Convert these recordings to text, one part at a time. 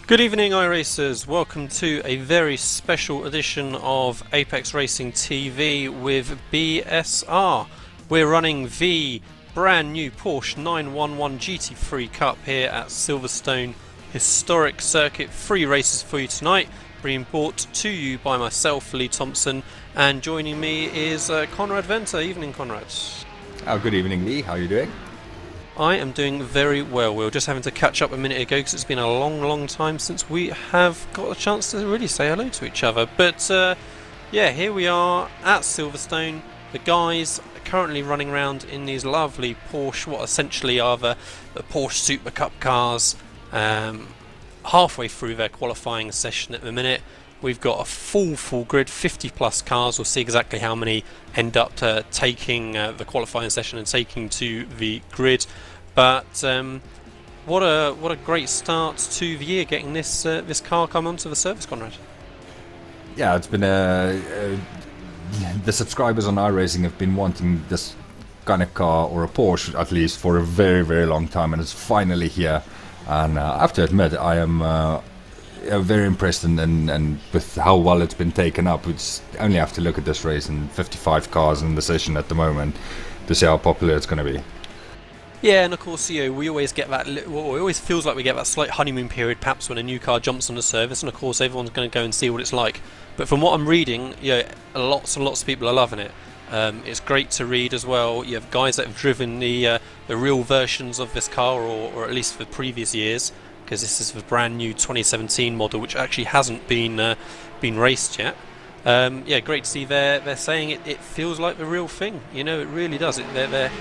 Good evening, iRacers. Welcome to a very special edition of Apex Racing TV with BSR. We're running the brand new Porsche 911 GT3 Cup here at Silverstone Historic Circuit. 3 races for you tonight, being brought to you by myself, Lee Thompson, and joining me is Conrad Venter. Evening, Conrad. Oh, good evening, Lee. How are you doing? I am doing very well. We were just having to catch up a minute ago because it's been a long time since we have got a chance to really say hello to each other. But yeah, here we are at Silverstone. The guys are currently running around in these lovely Porsche, what essentially are the Porsche Super Cup cars, halfway through their qualifying session at the minute. We've got a full grid, 50 plus cars. We'll see exactly how many end up taking the qualifying session and taking to the grid. But what a great start to the year, getting this car come onto the service, Conrad. Yeah, it's been the subscribers on iRacing have been wanting this kind of car, or a Porsche at least, for a very long time, and it's finally here. And I have to admit, I am very impressed and with how well it's been taken up. It's only have to look at this race and 55 cars in the session at the moment to see how popular it's going to be. Yeah, and of course, you know, we always get that. It always feels like we get that slight honeymoon period, perhaps, when a new car jumps on the service, and of course, everyone's going to go and see what it's like. But from what I'm reading, yeah, lots and lots of people are loving it. It's great to read as well. You have guys that have driven the real versions of this car, or at least for previous years, because this is the brand new 2017 model, which actually hasn't been raced yet. Yeah, great to see they're saying it feels like the real thing. You know, it really does. They're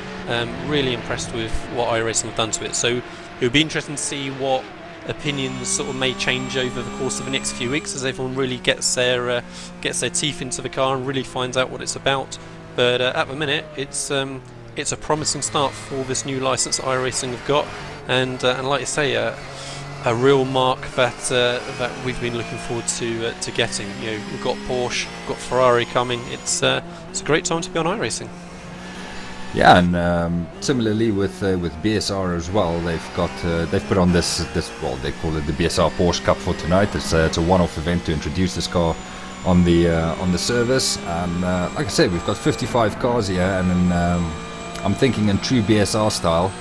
really impressed with what iRacing have done to it. So it would be interesting to see what opinions sort of may change over the course of the next few weeks as everyone really gets their teeth into the car and really finds out what it's about. But at the minute, it's a promising start for this new license that iRacing have got, and like you say, a real mark that we've been looking forward to getting. You know, we've got Porsche, we've got Ferrari coming. It's a great time to be on iRacing. Yeah, and similarly with BSR as well, they've put on this well, they call it the BSR Porsche Cup for tonight. It's a one-off event to introduce this car on the service, and like I said, we've got 55 cars here, and I'm thinking in true BSR style,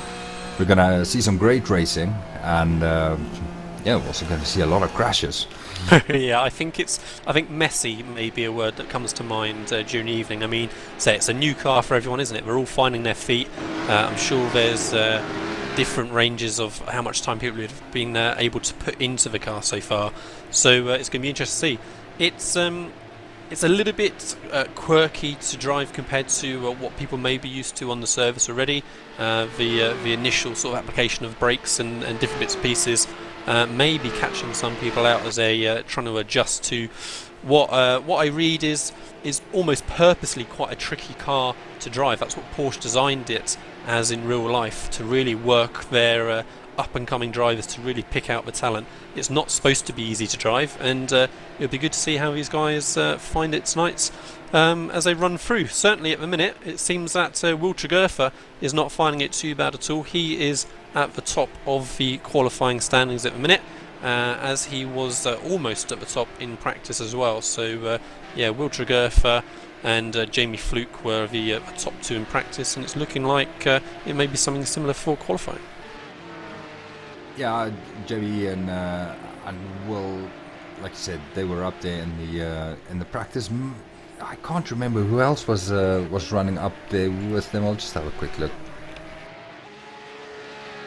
we're gonna see some great racing, and yeah, we're also going to see a lot of crashes. Yeah, I think messy may be a word that comes to mind during the evening. I mean, say it's a new car for everyone, isn't it? We're all finding their feet. I'm sure there's different ranges of how much time people have been able to put into the car so far. So it's going to be interesting to see. It's a little bit quirky to drive compared to what people may be used to on the service already. The initial sort of application of brakes and different bits and pieces may be catching some people out as they trying to adjust to what I read is almost purposely quite a tricky car to drive. That's what Porsche designed it as in real life, to really work their up-and-coming drivers, to really pick out the talent. It's not supposed to be easy to drive, and it'll be good to see how these guys find it tonight as they run through. Certainly at the minute, it seems that Will Tregurtha is not finding it too bad at all. He is at the top of the qualifying standings at the minute, as he was almost at the top in practice as well. So yeah, Will Tregurtha and Jamie Fluke were the top 2 in practice, and it's looking like it may be something similar for qualifying. Yeah, Jamie and Will, like you said, they were up there in the practice. I can't remember who else was running up there with them. I'll just have a quick look.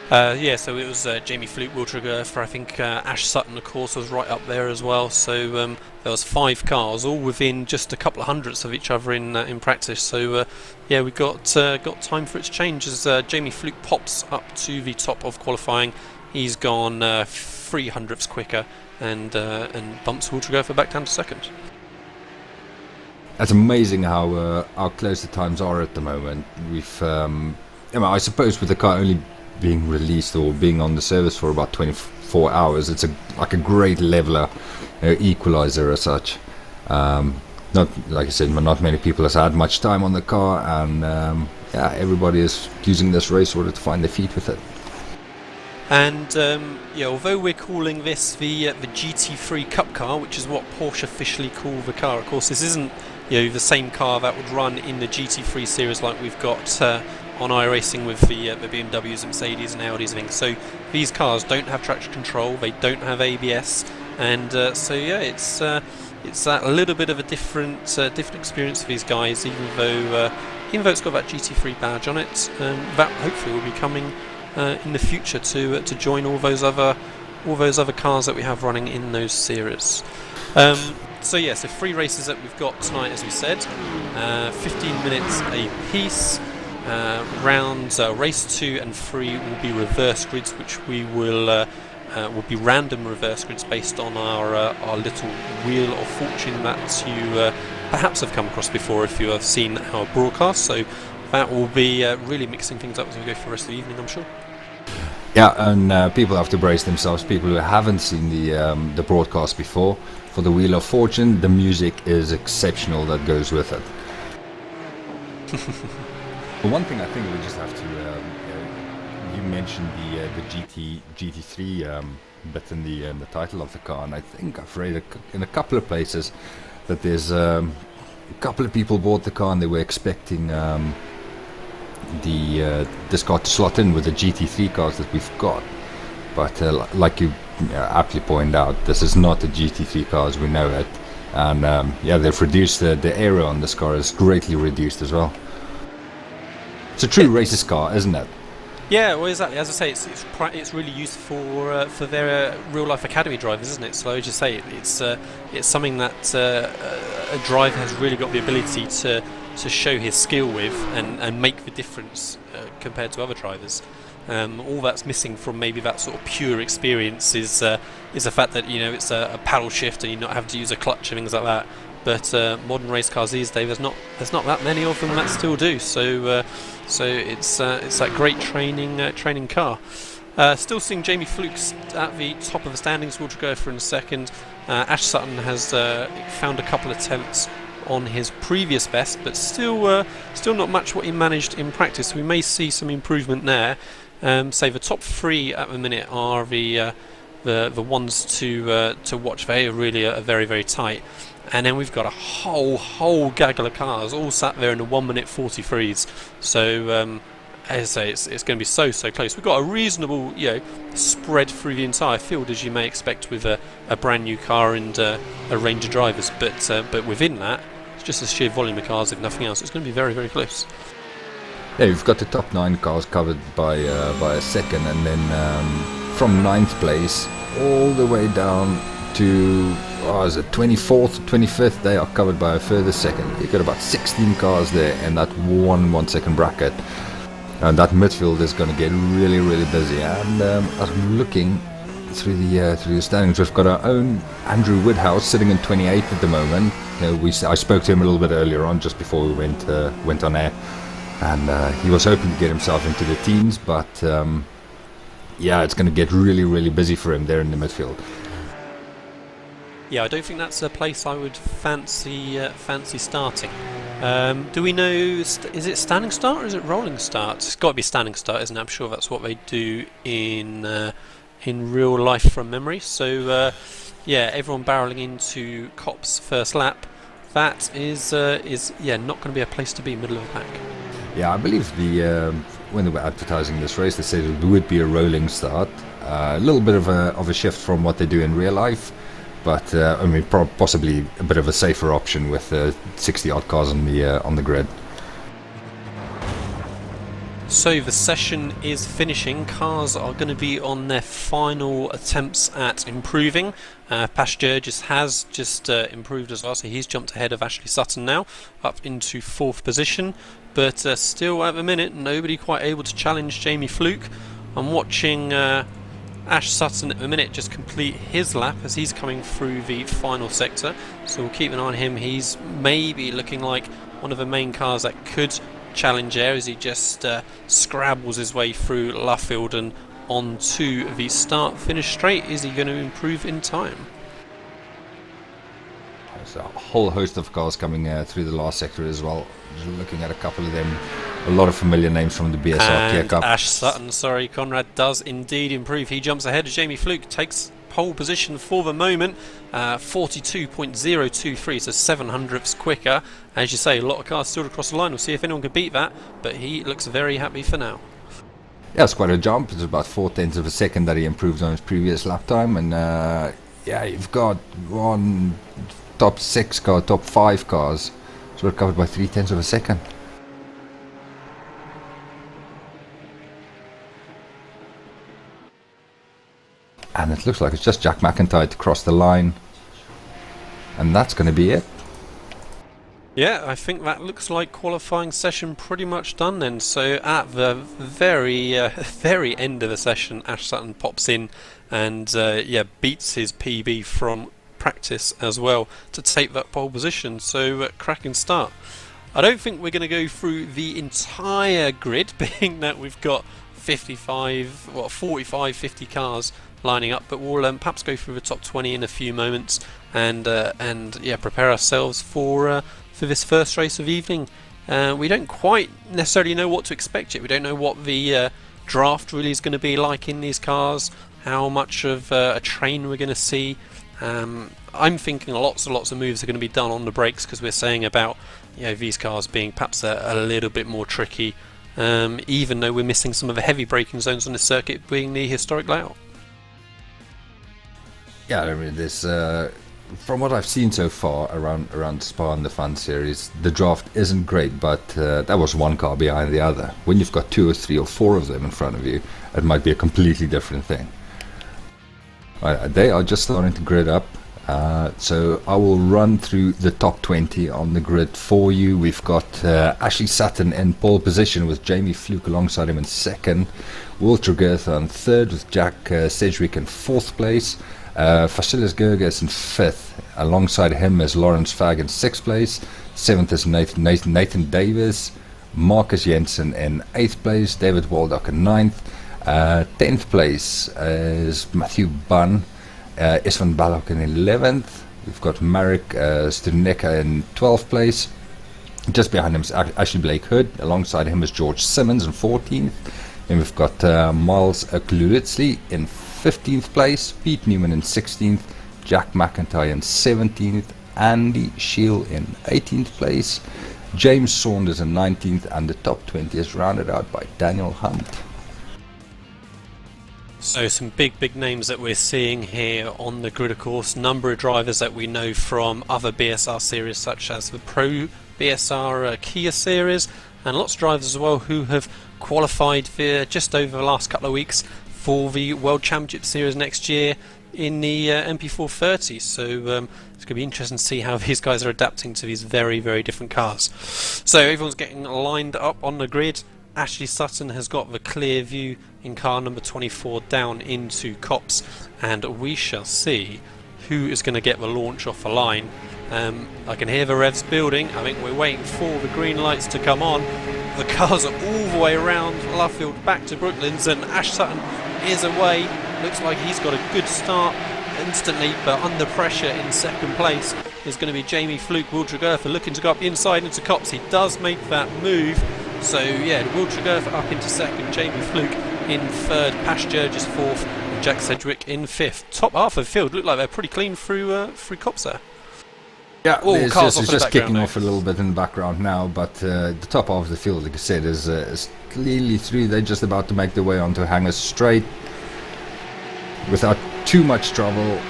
Yeah, so it was Jamie Fluke, Will Tregurtha, I think Ash Sutton, of course, was right up there as well. So there was 5 cars, all within just a couple of hundredths of each other in practice. So yeah, we got time for it to change as Jamie Fluke pops up to the top of qualifying. He's gone 300ths quicker and bumps Will Tregurtha back down to second. That's amazing how close the times are at the moment. I suppose with the car only being released or being on the service for about 24 hours, it's like a great leveler, equalizer as such. Not like I said, not many people has had much time on the car, and yeah, everybody is using this race order to find their feet with it. And yeah, although we're calling this the GT3 Cup car, which is what Porsche officially call the car, of course this isn't the same car that would run in the GT3 series like we've got on iRacing with the BMWs and Mercedes and Audis and things. So these cars don't have traction control, they don't have ABS, and so yeah, it's that little bit of a different experience for these guys, even though it's got that GT3 badge on it. That hopefully will be coming in the future to join all those other cars that we have running in those series. So yeah, so 3 races that we've got tonight, as we said, 15 minutes a piece. Race 2 and 3 will be reverse grids, which we will be random reverse grids based on our little wheel of fortune that you perhaps have come across before if you have seen our broadcast. So that will be really mixing things up as we go for the rest of the evening, I'm sure. Yeah, and people have to brace themselves. People who haven't seen the broadcast before, for the Wheel of Fortune, the music is exceptional that goes with it. One thing I think we just have to, you mentioned the GT3 bit in the title of the car, and I think I've read in a couple of places that there's a couple of people bought the car and they were expecting this car to slot in with the GT3 cars that we've got, but like you aptly point out, this is not the GT3 car as we know it, and yeah, they've reduced the area on this car is greatly reduced as well. It's a true races car, isn't it? Yeah, well, exactly. As I say, it's really used for their real life academy drivers, isn't it? So I just say it's something that a driver has really got the ability to show his skill with and make the difference compared to other drivers. All that's missing from maybe that sort of pure experience is the fact that it's a paddle shift and you not have to use a clutch and things like that. But modern race cars these days, there's not that many of them that still do. So it's that great training car. Still seeing Jamie Fluke at the top of the standings. We'll go for in a second. Ash Sutton has found a couple of attempts on his previous best, but still not much what he managed in practice. So we may see some improvement there. Say the top 3 at the minute are the ones to watch. They are really very, very tight. And then we've got a whole gaggle of cars all sat there in the 1 minute 43s. So as I say, it's going to be so close. We've got a reasonable spread through the entire field, as you may expect with a brand new car and a range of drivers. But within that, it's just a sheer volume of cars, if nothing else. It's going to be very, very close. Yeah, you've got the top 9 cars covered by a second, and then from 9th place all the way down to 24th, 25th, they are covered by a further second. You've got about 16 cars there in that 1 second bracket, and that midfield is going to get really, really busy. And as I'm looking through the standings, we've got our own Andrew Woodhouse sitting in 28th at the moment. I spoke to him a little bit earlier on, just before we went on air, and he was hoping to get himself into the teams, but yeah, it's going to get really, really busy for him there in the midfield. Yeah, I don't think that's a place I would fancy starting. Do we know, is it standing start or is it rolling start? It's got to be standing start, isn't it? I'm sure that's what they do in real life from memory. So yeah, everyone barreling into Cop's first lap. That is not going to be a place to be, middle of the pack. Yeah, I believe when they were advertising this race, they said it would be a rolling start. A little bit of a shift from what they do in real life. But I mean, possibly a bit of a safer option with 60 odd cars on the grid. So the session is finishing. Cars are going to be on their final attempts at improving. Pasteur has just improved as well, so he's jumped ahead of Ashley Sutton now, up into 4th position. But still, at the minute, nobody quite able to challenge Jamie Fluke. I'm watching Ash Sutton at the minute just complete his lap as he's coming through the final sector, so we'll keep an eye on him. He's maybe looking like one of the main cars that could challenge there as he just scrabbles his way through Luffield and onto the start-finish straight. Is he going to improve in time? There's a whole host of cars coming through the last sector as well. Just looking at a couple of them A lot of familiar names from the BSR Kia And Cup. Ash Sutton, sorry, Conrad does indeed improve. He jumps ahead of Jamie Fluke, takes pole position for the moment, 42.023, so 700ths quicker. As you say, a lot of cars still across the line. We'll see if anyone can beat that, but he looks very happy for now. Yeah, it's quite a jump. It's about 0.4 of a second that he improved on his previous lap time. And yeah, you've got one top 6 car, top 5 cars, sort of covered by 0.3 of a second. And it looks like it's just Jack McIntyre to cross the line. And that's going to be it. Yeah, I think that looks like qualifying session pretty much done then. So at the very very end of the session, Ash Sutton pops in and yeah, beats his PB from practice as well to take that pole position. So cracking start. I don't think we're going to go through the entire grid, being that we've got 45, 50 cars lining up, but we'll perhaps go through the top 20 in a few moments and yeah, prepare ourselves for this first race of evening. We don't quite necessarily know what to expect yet. We don't know what the draft really is going to be like in these cars, how much of a train we're going to see. I'm thinking lots and lots of moves are going to be done on the brakes, because we're saying about, you know, these cars being perhaps a little bit more tricky, even though we're missing some of the heavy braking zones on the circuit being the historic layout. Yeah, I mean, this from what I've seen so far around Spa and the Fun Series, the draft isn't great, but that was one car behind the other. When you've got 2 or 3 or 4 of them in front of you, it might be a completely different thing. They are just starting to grid up, so I will run through the top 20 on the grid for you. We've got Ashley Sutton in pole position with Jamie Fluke alongside him in second, Will Tregertha in third with Jack Sedgwick in fourth place. Vasilis Gerges in 5th, alongside him is Lawrence Fagg in 6th place, 7th is Nathan Davis, Marcus Jensen in 8th place, David Waldock in 9th, 10th place is Matthew Bunn, Isvan Balok in 11th, we've got Marek Struneka in 12th place, just behind him is Ashley Blake Hood, alongside him is George Simmons in 14th, and we've got Miles Klulitzli in 15th place, Pete Newman in 16th, Jack McIntyre in 17th, Andy Scheel in 18th place, James Saunders in 19th, and the top 20 is rounded out by Daniel Hunt. So some big names that we're seeing here on the grid, of course. Number of drivers that we know from other BSR series, such as the Pro BSR Kia series, and lots of drivers as well who have qualified for just over the last couple of weeks for the World Championship Series next year in the MP430. So it's going to be interesting to see how these guys are adapting to these very different cars. So everyone's getting lined up on the grid. Ashley Sutton has got the clear view in car number 24 down into Copse, and we shall see who is going to get the launch off the line. I can hear the revs building. I think we're waiting for the green lights to come on. The cars are all the way around Luffield back to Brooklands, and Ash Sutton is away. Looks like he's got a good start instantly, but under pressure in second place is going to be Jamie Fluke. Will Tregertha looking to go up inside into Copse. He does make that move. So yeah, Will Tregertha up into second, Jamie Fluke in third, Pash Jurgis fourth, and Jack Sedgwick in fifth. Top half of the field look like they're pretty clean through Copse there. Yeah, it's just kicking off a little bit in the background now, but the top half of the field, like I said, is clearly through. They're just about to make their way onto Hangers Straight without too much trouble.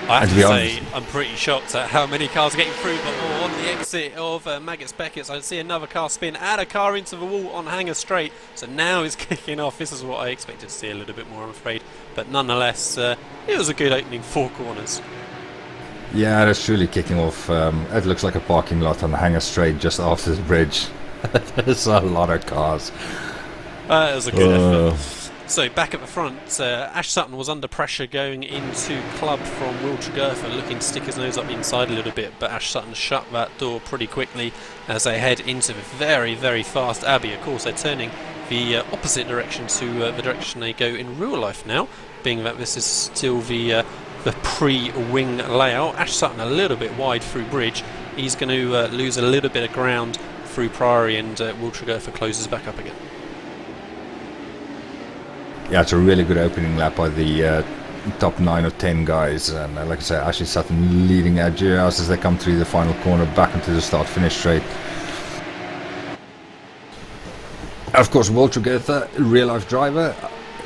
I have to say, I'm pretty shocked at how many cars are getting through, but on the exit of Maggots Beckett's, I see another car spin, add a car into the wall on Hangers Straight, so now it's kicking off. This is what I expected to see a little bit more, I'm afraid, but nonetheless, it was a good opening 4 corners. Yeah, that's truly kicking off. It looks like a parking lot on the Hangers Straight just after the bridge. There's a lot of cars. That was a good effort. So back at the front, Ash Sutton was under pressure going into club from Will Tregertha, looking to stick his nose up the inside a little bit, but Ash Sutton shut that door pretty quickly as they head into the very fast Abbey. Of course, they're turning the opposite direction to the direction they go in real life now, being that this is still the pre-wing layout. Ash Sutton a little bit wide through bridge. He's going to lose a little bit of ground through Priory, and Wiltshire closes back up again. Yeah, it's a really good opening lap by the top 9 or 10 guys, and like I say, Ashley Sutton leading edge as they come through the final corner back into the start-finish straight. Of course, Wiltshire, real-life driver.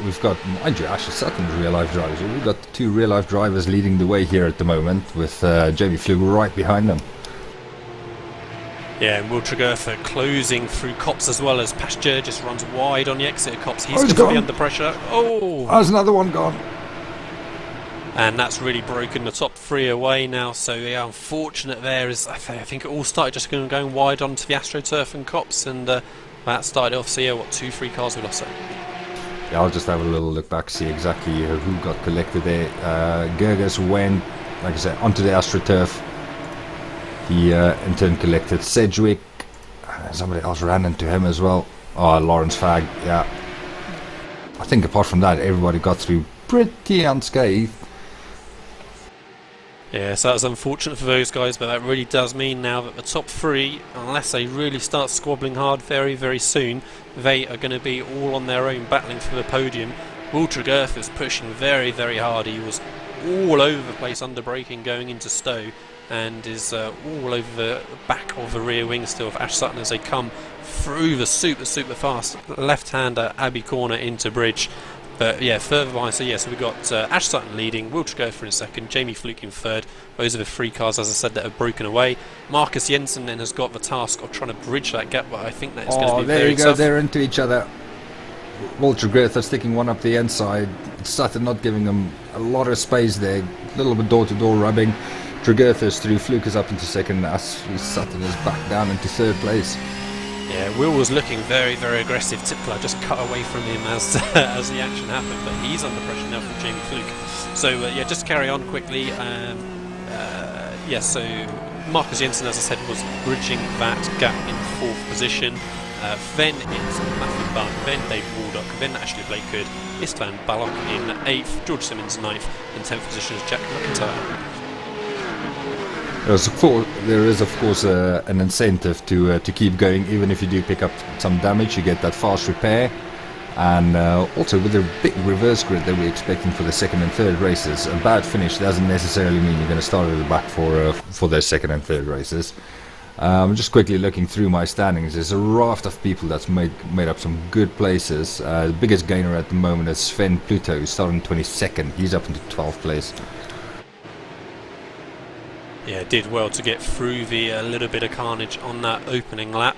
We've got, mind you, Ashley Sutton's real-life drivers. We've got 2 real-life drivers leading the way here at the moment, with Jamie Flug right behind them. Yeah, and Wiltshire closing through Copse as well, as Pasteur just runs wide on the exit of Copse. He's going to be under pressure. Oh! There's another one gone. And that's really broken the top 3 away now, so yeah, unfortunate there. Is I think it all started just going wide onto the AstroTurf and Copse, and that started off, so yeah, 2-3 cars we lost there. Yeah, I'll just have a little look back, see exactly who got collected there. Gerges went, like I said, onto the AstroTurf. He in turn collected Sedgwick. Somebody else ran into him as well. Oh, Lawrence Fagg, yeah. I think apart from that, everybody got through pretty unscathed. Yeah, so that's unfortunate for those guys, but that really does mean now that the top 3, unless they really start squabbling hard very, very soon, they are going to be all on their own, battling for the podium. Wiltshire is pushing very, very hard. He was all over the place under braking going into Stowe, and is all over the back of the rear wing still of Ash Sutton as they come through the super fast left-hander Abbey corner into Bridge. But yeah, further by, so we've got Ash Sutton leading, Wiltshire in second, Jamie Flug in third. Those are the 3 cars, as I said, that have broken away. Marcus Jensen then has got the task of trying to bridge that gap, but I think that is going to be very tough. They're into each other. Wiltshire sticking one up the inside. Sutton not giving them a lot of space there, a little bit door-to-door rubbing. Tregertha's through, Fluke is up into second, Ashley Sutton is back down into third place. Yeah, Will was looking very, very aggressive. Tipler just cut away from him as as the action happened, but he's under pressure now from Jamie Fluke. So yeah, just to carry on quickly. So Marcus Jensen, as I said, was bridging that gap in 4th position. Then it's Matthew Bunn, then Dave Waldock, then Ashley Blakehood, Istvan Ballock in 8th, George Simmons 9th, in 10th position is Jack McIntyre. There is of course an incentive to keep going, even if you do pick up some damage. You get that fast repair, and also with the big reverse grid that we're expecting for the 2nd and 3rd races, a bad finish doesn't necessarily mean you're going to start at the back for those 2nd and 3rd races. Just quickly looking through my standings, there's a raft of people that's made up some good places. The biggest gainer at the moment is Sven Pluto, who's starting 22nd. He's up into 12th place. Yeah, did well to get through the little bit of carnage on that opening lap.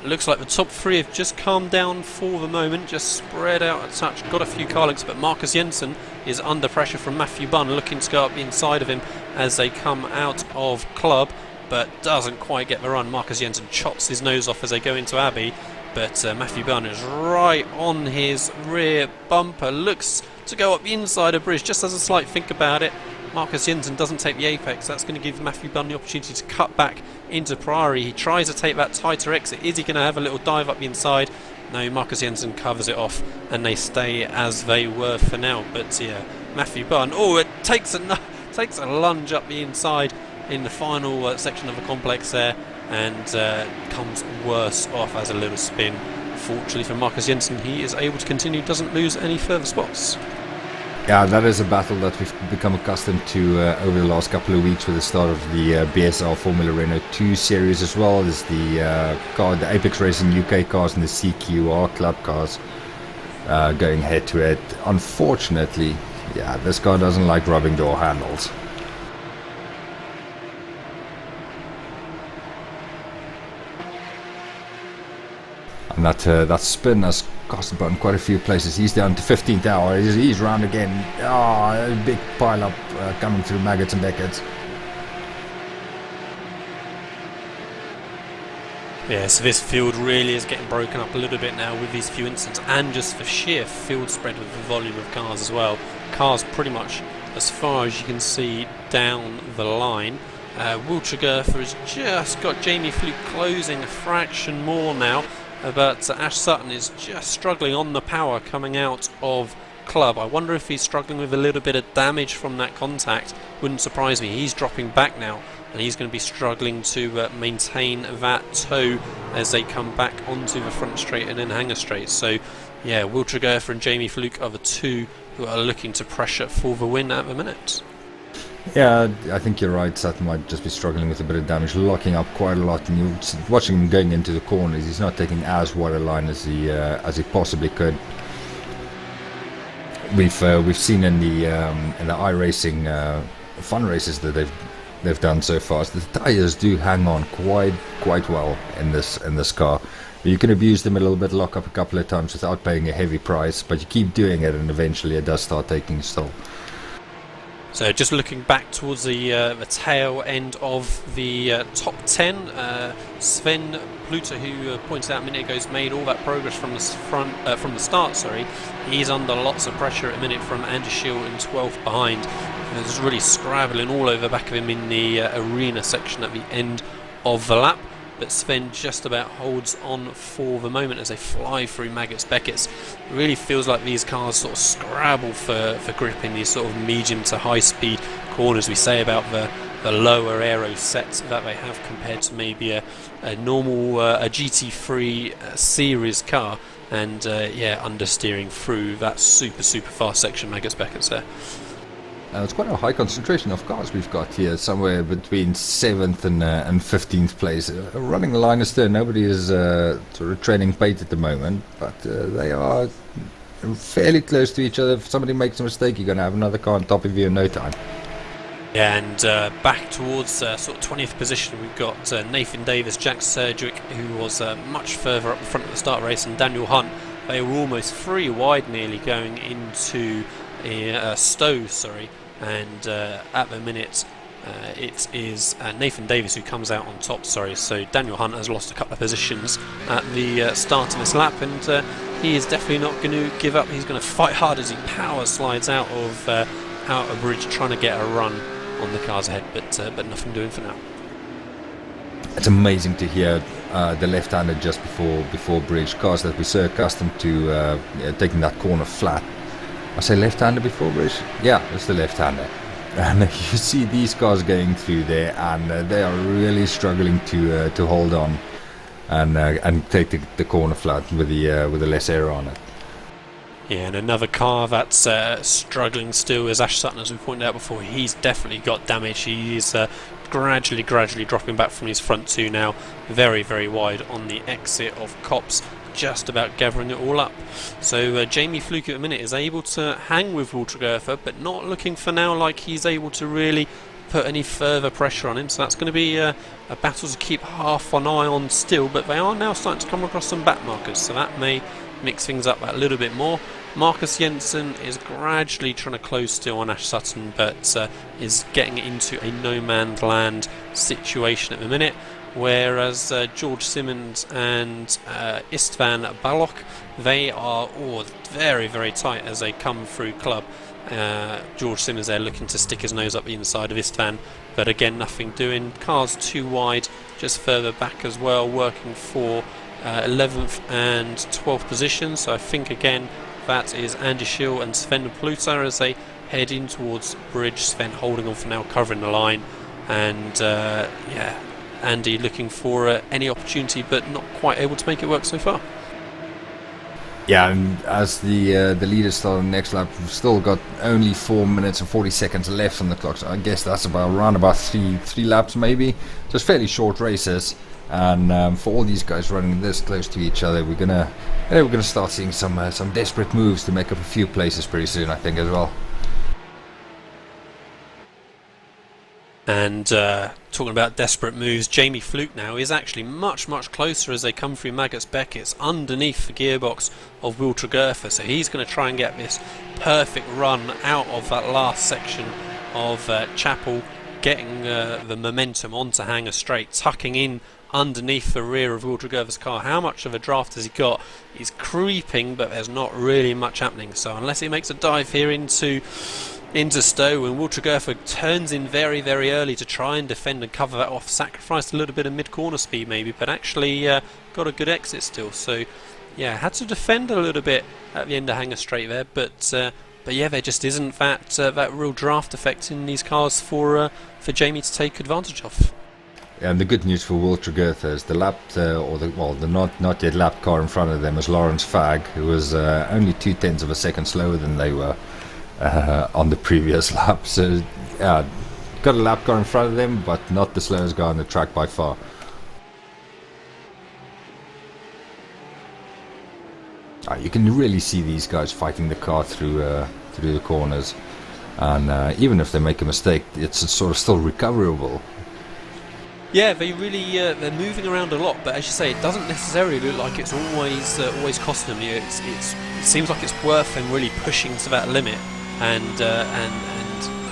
Looks like the top 3 have just calmed down for the moment, just spread out a touch, got a few car links, but Marcus Jensen is under pressure from Matthew Bunn, looking to go up the inside of him as they come out of club, but doesn't quite get the run. Marcus Jensen chops his nose off as they go into Abbey, but Matthew Bunn is right on his rear bumper, looks to go up the inside of Bridge. Just as a slight think about it, Marcus Jensen doesn't take the apex. That's going to give Matthew Bunn the opportunity to cut back into Priory. He tries to take that tighter exit. Is he going to have a little dive up the inside? No, Marcus Jensen covers it off, and they stay as they were for now. But yeah, Matthew Bunn, it takes a lunge up the inside in the final section of the complex there, and comes worse off as a little spin. Fortunately for Marcus Jensen, he is able to continue, doesn't lose any further spots. Yeah, that is a battle that we've become accustomed to over the last couple of weeks with the start of the BSR Formula Renault 2 series, as well as the Apex Racing UK cars and the CQR Club cars going head to head. Unfortunately, yeah, this car doesn't like rubbing door handles. And that spin has cost Button quite a few places. He's down to 15th hour. He's round again. A big pile up coming through Maggots and Beckett's. Yeah, so this field really is getting broken up a little bit now with these few incidents, and just the sheer field spread with the volume of cars as well. Cars pretty much as far as you can see down the line. Wiltshire has just got Jamie Fluke closing a fraction more now. But Ash Sutton is just struggling on the power coming out of club. I wonder if he's struggling with a little bit of damage from that contact. Wouldn't surprise me. He's dropping back now and he's going to be struggling to maintain that toe as they come back onto the front straight and then hanger straight. So yeah, Will Tregertha and Jamie Fluke are the two who are looking to pressure for the win at the minute. Yeah, I think you're right. Sutton might just be struggling with a bit of damage, locking up quite a lot, and you're watching him going into the corners. He's not taking as wide a line as he possibly could. We've seen in the iRacing fun races that they've done so far, so the tires do hang on quite well in this car. You can abuse them a little bit, lock up a couple of times without paying a heavy price, but you keep doing it, and eventually it does start taking its toll. So just looking back towards the tail end of the top 10, Sven Pluter, who pointed out a minute ago, has made all that progress from the start. Sorry, he's under lots of pressure at the minute from Andy Schill in 12th behind. There's really scrabbling all over the back of him in the arena section at the end of the lap. But Sven just about holds on for the moment as they fly through Maggots Beckett's. It really feels like these cars sort of scrabble for grip in these sort of medium to high speed corners. We say about the lower aero sets that they have compared to maybe a normal a GT3 series car, and yeah, understeering through that super fast section Maggots Beckett's there. It's quite a high concentration of cars we've got here, somewhere between 7th and 15th place. Running the line is there, nobody is sort of trailing pace at the moment, but they are fairly close to each other. If somebody makes a mistake, you're going to have another car on top of you in no time. Yeah, and back towards sort of 20th position, we've got Nathan Davis, Jack Sergic, who was much further up the front of the start race, and Daniel Hunt. They were almost 3 wide nearly going into Stowe, and at the minute it is Nathan Davis who comes out on top, so Daniel Hunt has lost a couple of positions at the start of this lap, and he is definitely not going to give up. He's going to fight hard as he power slides out of a bridge, trying to get a run on the cars ahead, but nothing doing for now. It's amazing to hear the left-hander just before bridge. Cars that we're so accustomed to taking that corner flat. I say left-hander before bridge? Yeah, it's the left-hander. And you see these cars going through there, and they are really struggling to hold on and take the corner flat with the less air on it. Yeah, and another car that's struggling still is Ash Sutton, as we pointed out before. He's definitely got damage. He's gradually dropping back from his front two now, very wide on the exit of Copse, just about gathering it all up. So Jamie Fluke at the minute is able to hang with Will Tregertha, but not looking for now like he's able to really put any further pressure on him. So that's going to be a battle to keep half an eye on still, but they are now starting to come across some back markers, so that may mix things up a little bit more. Marcus Jensen is gradually trying to close still on Ash Sutton, but is getting into a no man's land situation at the minute. Whereas George Simmons and Istvan Balok, they are all very tight as they come through club. George Simmons there looking to stick his nose up the inside of Istvan, but again nothing doing. Cars too wide, just further back as well, working for 11th and 12th position. So I think again that is Andy Schill and Sven Pluter as they head in towards bridge. Sven holding on for now, covering the line, and yeah, Andy looking for any opportunity, but not quite able to make it work so far. Yeah, and as the leaders start on the next lap, we've still got only 4 minutes and 40 seconds left on the clock. So I guess that's around about three laps maybe. Just fairly short races, and for all these guys running this close to each other, we're gonna start seeing some desperate moves to make up a few places pretty soon, I think, as well. And talking about desperate moves, Jamie Fluke now is actually much closer as they come through Maggots Beckett's underneath the gearbox of Will Tregertha. So he's going to try and get this perfect run out of that last section of Chapel, getting the momentum onto Hanger Straight, tucking in underneath the rear of Will Tregertha's car. How much of a draft has he got? He's creeping, but there's not really much happening. So unless he makes a dive here into Stowe, and Will Tregertha turns in very early to try and defend and cover that off, sacrificed a little bit of mid-corner speed maybe, but actually got a good exit still. So yeah, had to defend a little bit at the end of Hanger Straight there, but yeah, there just isn't that real draft effect in these cars for Jamie to take advantage of. And the good news for Will Tregurtha is the lapped, the not yet lapped car in front of them is Lawrence Fagg, who was only 0.2 of a second slower than they were on the previous lap. So, got a lap car in front of them, but not the slowest guy on the track by far. You can really see these guys fighting the car through the corners, and even if they make a mistake, it's sort of still recoverable. Yeah, they really they're moving around a lot, but as you say, it doesn't necessarily look like it's always costing them. It seems like it's worth them really pushing to that limit, and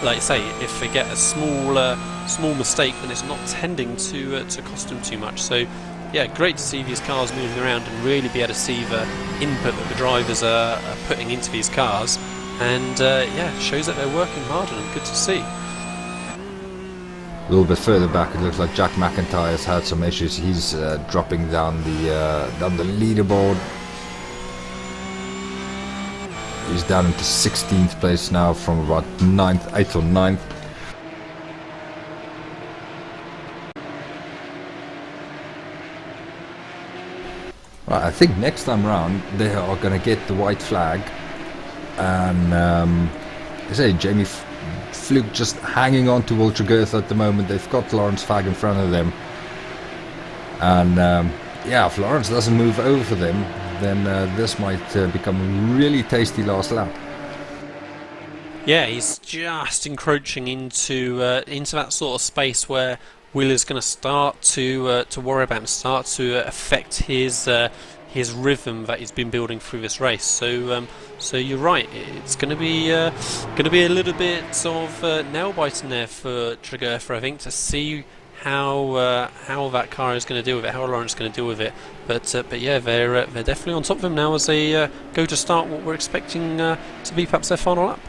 like you say, if they get a small mistake, then it's not tending to cost them too much. So yeah, great to see these cars moving around and really be able to see the input that the drivers are putting into these cars, and yeah, shows that they're working hard and good to see. A little bit further back, it looks like Jack McIntyre has had some issues. He's dropping down the leaderboard. He's down into 16th place now from about 8th or 9th. Right, I think next time round they are going to get the white flag, and I say Jamie Fluke just hanging on to Will Tregurtha at the moment. They've got Lawrence Fagg in front of them, and yeah, if Lawrence doesn't move over them, then this might become a really tasty last lap. Yeah, he's just encroaching into that sort of space where Will is going to start to worry about and start to affect his rhythm that he's been building through this race. So you're right. It's going to be a little bit of nail biting there for Tregurtha, I think, to see how that car is going to deal with it, how Lawrence is going to deal with it. But yeah, they're definitely on top of him now as they go to start what we're expecting to be perhaps their final lap.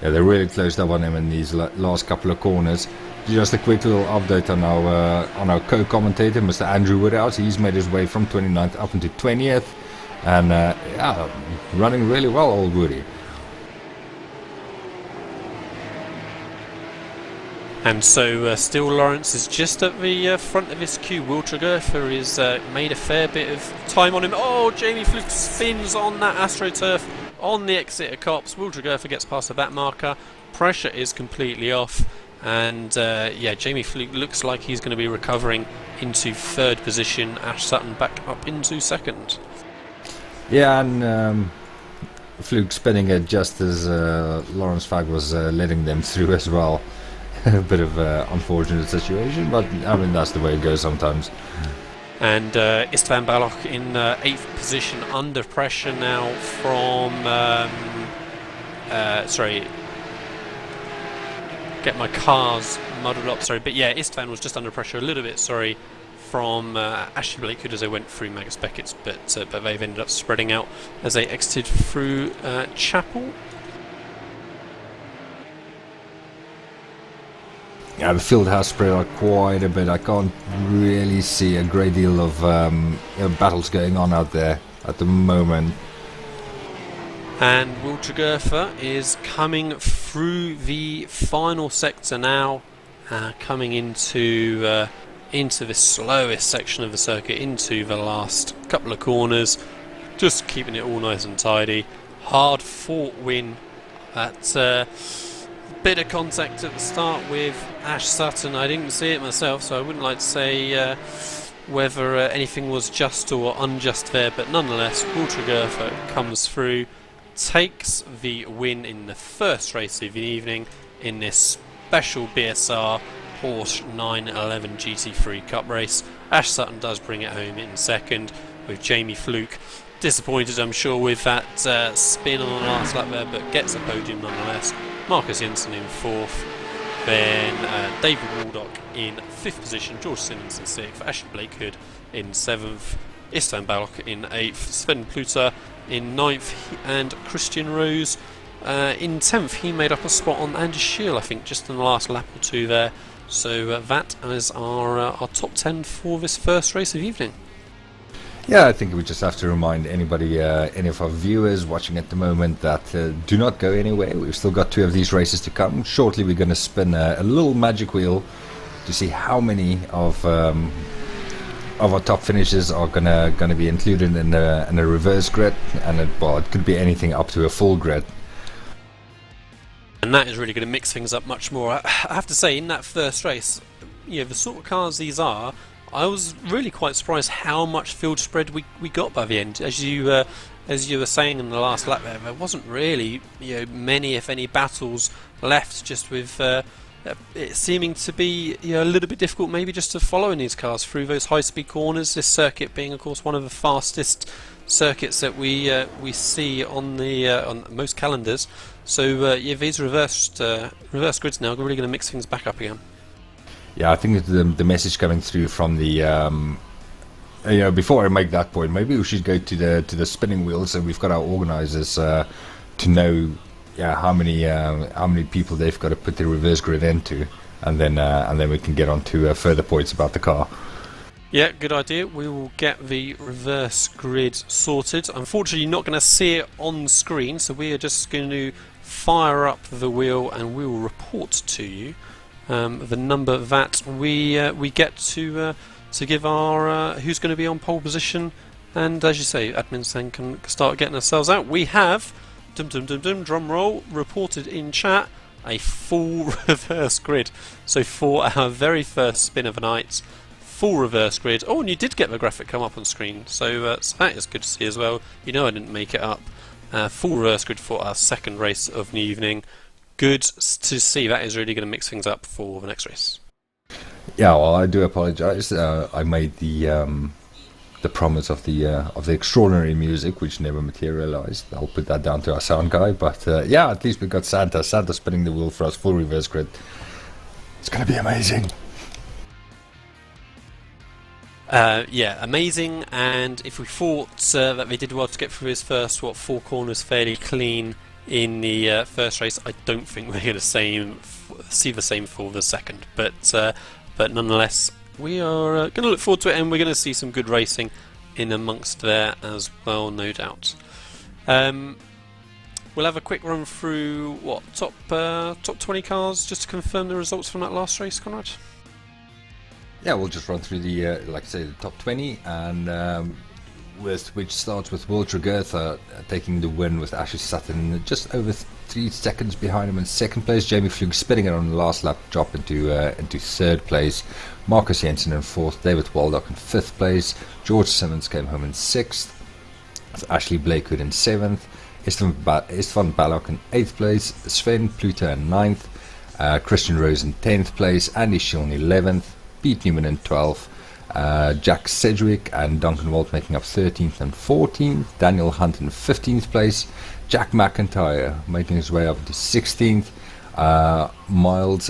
Yeah, they're really closed up on him in these last couple of corners. Just a quick little update on our co-commentator, Mr. Andrew Woodhouse. He's made his way from 29th up into 20th, and yeah, running really well, old Woody. And so still Lawrence is just at the front of his queue. Will Tregurtha is made a fair bit of time on him. Oh, Jamie Fluke spins on that AstroTurf on the exit of Copse. Will Tregurtha gets past the back marker. Pressure is completely off. And yeah, Jamie Fluke looks like he's going to be recovering into 3rd position. Ash Sutton back up into 2nd. Yeah, and Fluke spinning it just as Lawrence Fagg was letting them through as well. A bit of an unfortunate situation, but I mean that's the way it goes sometimes. And Istvan Balogh in 8th position under pressure now from sorry, get my cars muddled up, sorry, but yeah, Istvan was just under pressure a little bit, sorry, from Ashley Blakewood as they went through Magus Beckett's, but they've ended up spreading out as they exited through Chapel. Yeah, the field has spread out quite a bit. I can't really see a great deal of battles going on out there at the moment. And Will Tregurtha is coming through the final sector now, coming into the slowest section of the circuit, into the last couple of corners, just keeping it all nice and tidy. Hard fought win. That bit of contact at the start with Ash Sutton. I didn't see it myself, so I wouldn't like to say whether anything was just or unjust there, but nonetheless, Will Tregurtha comes through, takes the win in the first race of the evening in this special BSR Porsche 911 GT3 Cup race. Ash Sutton does bring it home in 2nd, with Jamie Fluke disappointed, I'm sure, with that spin on the last lap there, but gets a podium nonetheless. Marcus Jensen in 4th, then David Waldock in 5th position, George Simmons in 6th, Ashley Blakewood in 7th, Istvan Balogh in 8th, Sven Pluter in 9th, and Christian Rose in 10th. He made up a spot on Andy Scheel, I think, just in the last lap or two there. So that is our top 10 for this first race of the evening. Yeah, I think we just have to remind anybody, any of our viewers watching at the moment, that do not go anywhere. We've still got 2 of these races to come. Shortly, we're going to spin a little magic wheel to see how many of our top finishes are gonna be included in a reverse grid, and it could be anything up to a full grid. And that is really going to mix things up much more. I have to say, in that first race, the sort of cars these are, I was really quite surprised how much field spread we got by the end. As you were saying in the last lap there wasn't really many, if any, battles left, just with it seeming to be a little bit difficult maybe just to follow in these cars through those high-speed corners. This circuit being, of course, one of the fastest circuits that we see on most calendars. So these reverse grids now are really going to mix things back up again. Yeah, I think the message coming through from the before I make that point, maybe we should go to the spinning wheel, so we've got our organisers to know how many people they've got to put the reverse grid into, and then we can get on to further points about the car. Yeah, good idea. We will get the reverse grid sorted. Unfortunately, you're not going to see it on screen, so we are just going to fire up the wheel and we will report to you the number that we get to give our who's going to be on pole position. And as you say, admins then can start getting ourselves out. We have, drum roll, reported in chat, a full reverse grid. So for our very first spin of the night, full reverse grid. Oh, and you did get the graphic come up on screen, so that is good to see as well. I didn't make it up. Full reverse grid for our second race of the evening. Good to see. That is really going to mix things up for the next race. Yeah, well, I do apologise. I made the promise of the extraordinary music, which never materialised. I'll put that down to our sound guy. But at least we got Santa spinning the wheel for us, full reverse grid. It's going to be amazing. Amazing. And if we thought that they did well to get through his first 4 corners fairly clean in the first race, I don't think we're going to see the same for the second. But nonetheless, we are going to look forward to it, and we're going to see some good racing in amongst there as well, no doubt. We'll have a quick run through top 20 cars just to confirm the results from that last race, Conrad. Yeah, we'll just run through the the top 20, and which starts with Will Tregertha taking the win with Ashley Sutton just over 3 seconds behind him in second place. Jamie Flug spinning it on the last lap, drop into third place. Marcus Jensen in fourth. David Waldock in fifth place. George Simmons came home in sixth. Ashley Blakewood in seventh. Istvan Ballock in eighth place. Sven Pluter in ninth. Christian Rose in 10th place. Andy Schill in 11th. Pete Newman in 12th. Jack Sedgwick and Duncan Walt making up 13th and 14th. Daniel Hunt in 15th place. Jack McIntyre making his way up to 16th. Miles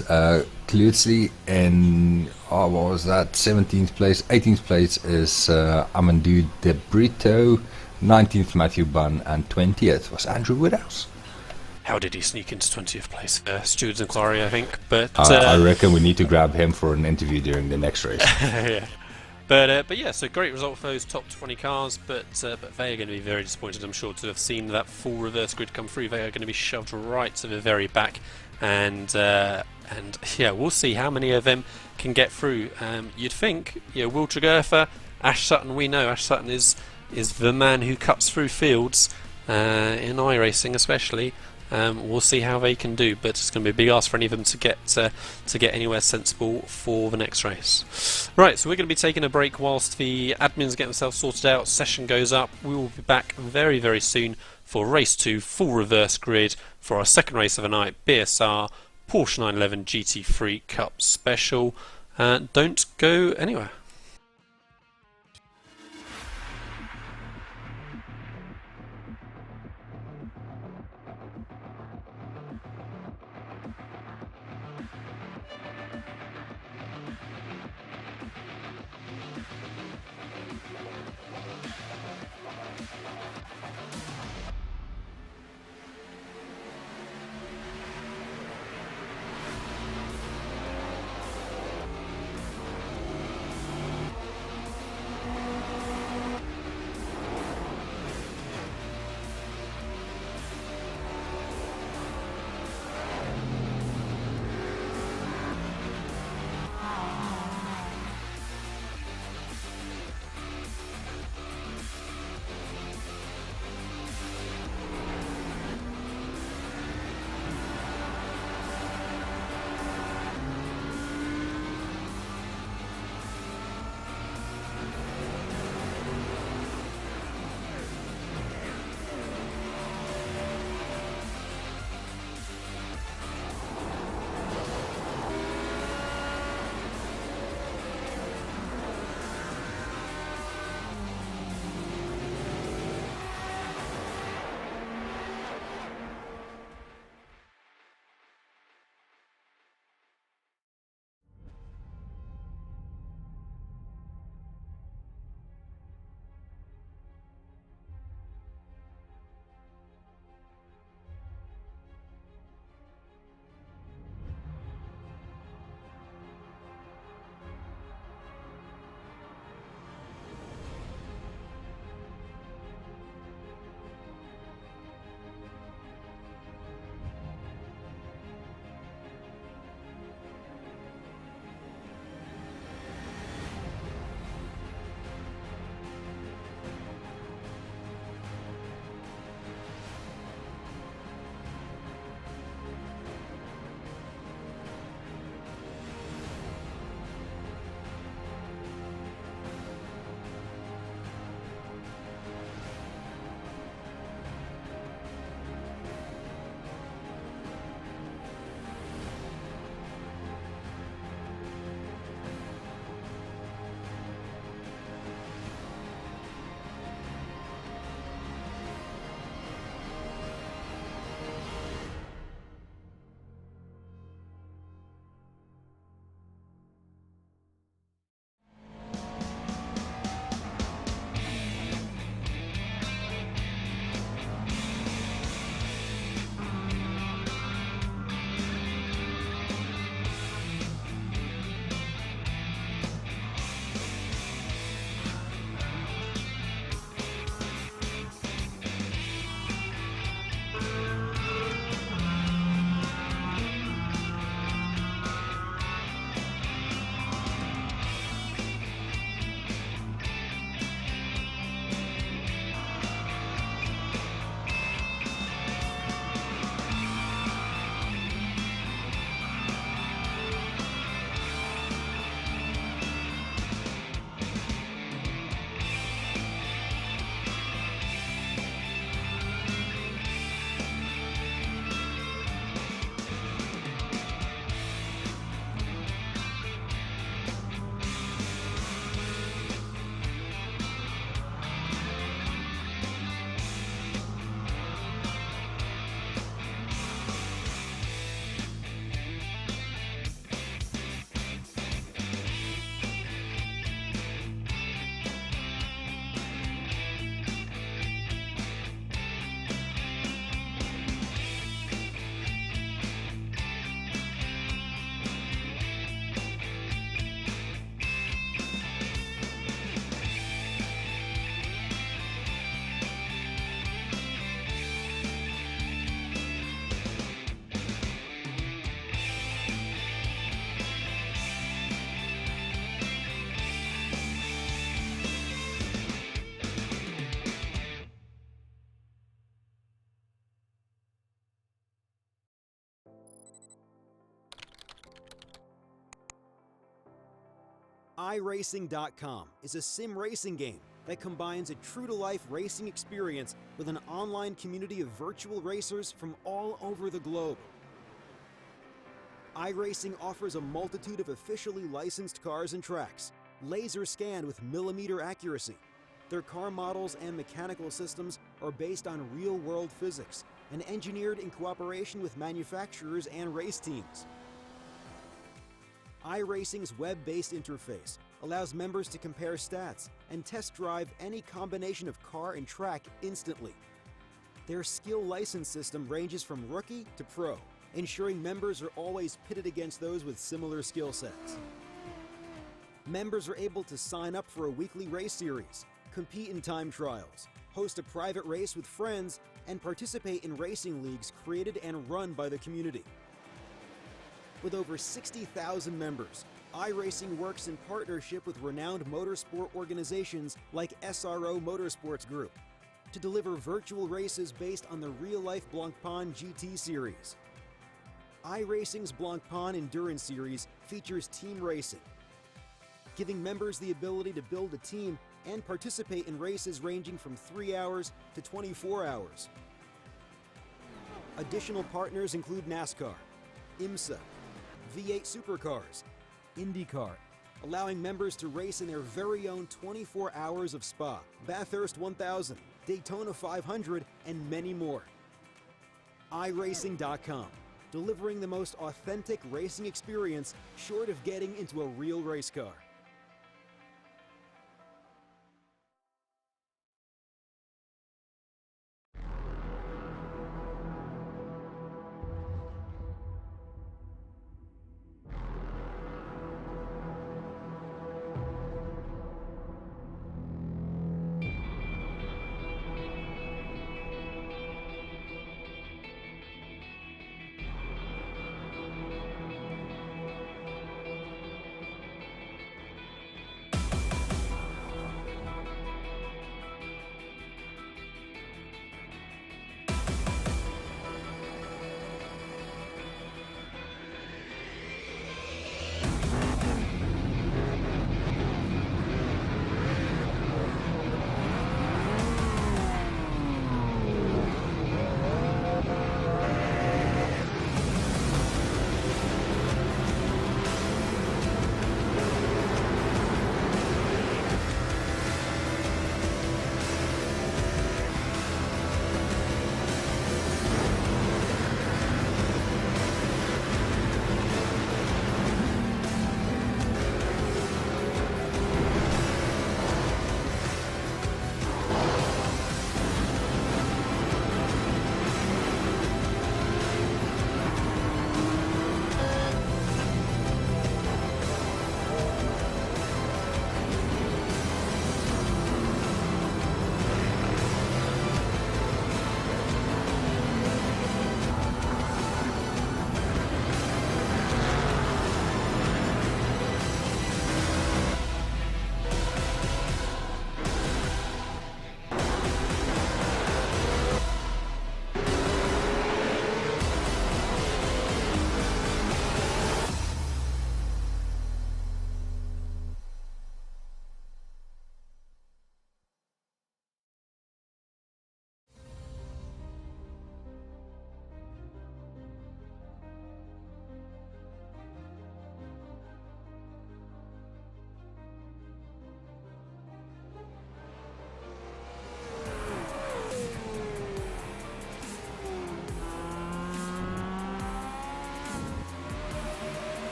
Klutsley in 17th place. 18th place is Amandu De Brito. 19th Matthew Bunn, and 20th was Andrew Woodhouse. How did he sneak into 20th place? Stewards and Clary, I think. But I reckon we need to grab him for an interview during the next race. Yeah. But yeah, so great result for those top 20 cars, but they are going to be very disappointed, I'm sure, to have seen that full reverse grid come through. They are going to be shoved right to the very back, and yeah, we'll see how many of them can get through. You'd think, Will Tregertha, Ash Sutton, we know Ash Sutton is the man who cuts through fields, in iRacing especially. We'll see how they can do, but it's going to be a big ask for any of them to get anywhere sensible for the next race. Right, so we're going to be taking a break whilst the admins get themselves sorted out, session goes up. We will be back very, very soon for race 2, full reverse grid, for our second race of the night, BSR Porsche 911 GT3 Cup Special. Don't go anywhere. iRacing.com is a sim racing game that combines a true-to-life racing experience with an online community of virtual racers from all over the globe. iRacing offers a multitude of officially licensed cars and tracks, laser scanned with millimeter accuracy. Their car models and mechanical systems are based on real-world physics and engineered in cooperation with manufacturers and race teams. iRacing's web-based interface allows members to compare stats and test drive any combination of car and track instantly. Their skill license system ranges from rookie to pro, ensuring members are always pitted against those with similar skill sets. Members are able to sign up for a weekly race series, compete in time trials, host a private race with friends, and participate in racing leagues created and run by the community. With over 60,000 members, iRacing works in partnership with renowned motorsport organizations like SRO Motorsports Group to deliver virtual races based on the real-life Blancpain GT series. iRacing's Blancpain Endurance Series features team racing, giving members the ability to build a team and participate in races ranging from 3 hours to 24 hours. Additional partners include NASCAR, IMSA, V8 Supercars, IndyCar, allowing members to race in their very own 24 hours of Spa, Bathurst 1000, Daytona 500, and many more. iRacing.com, delivering the most authentic racing experience short of getting into a real race car.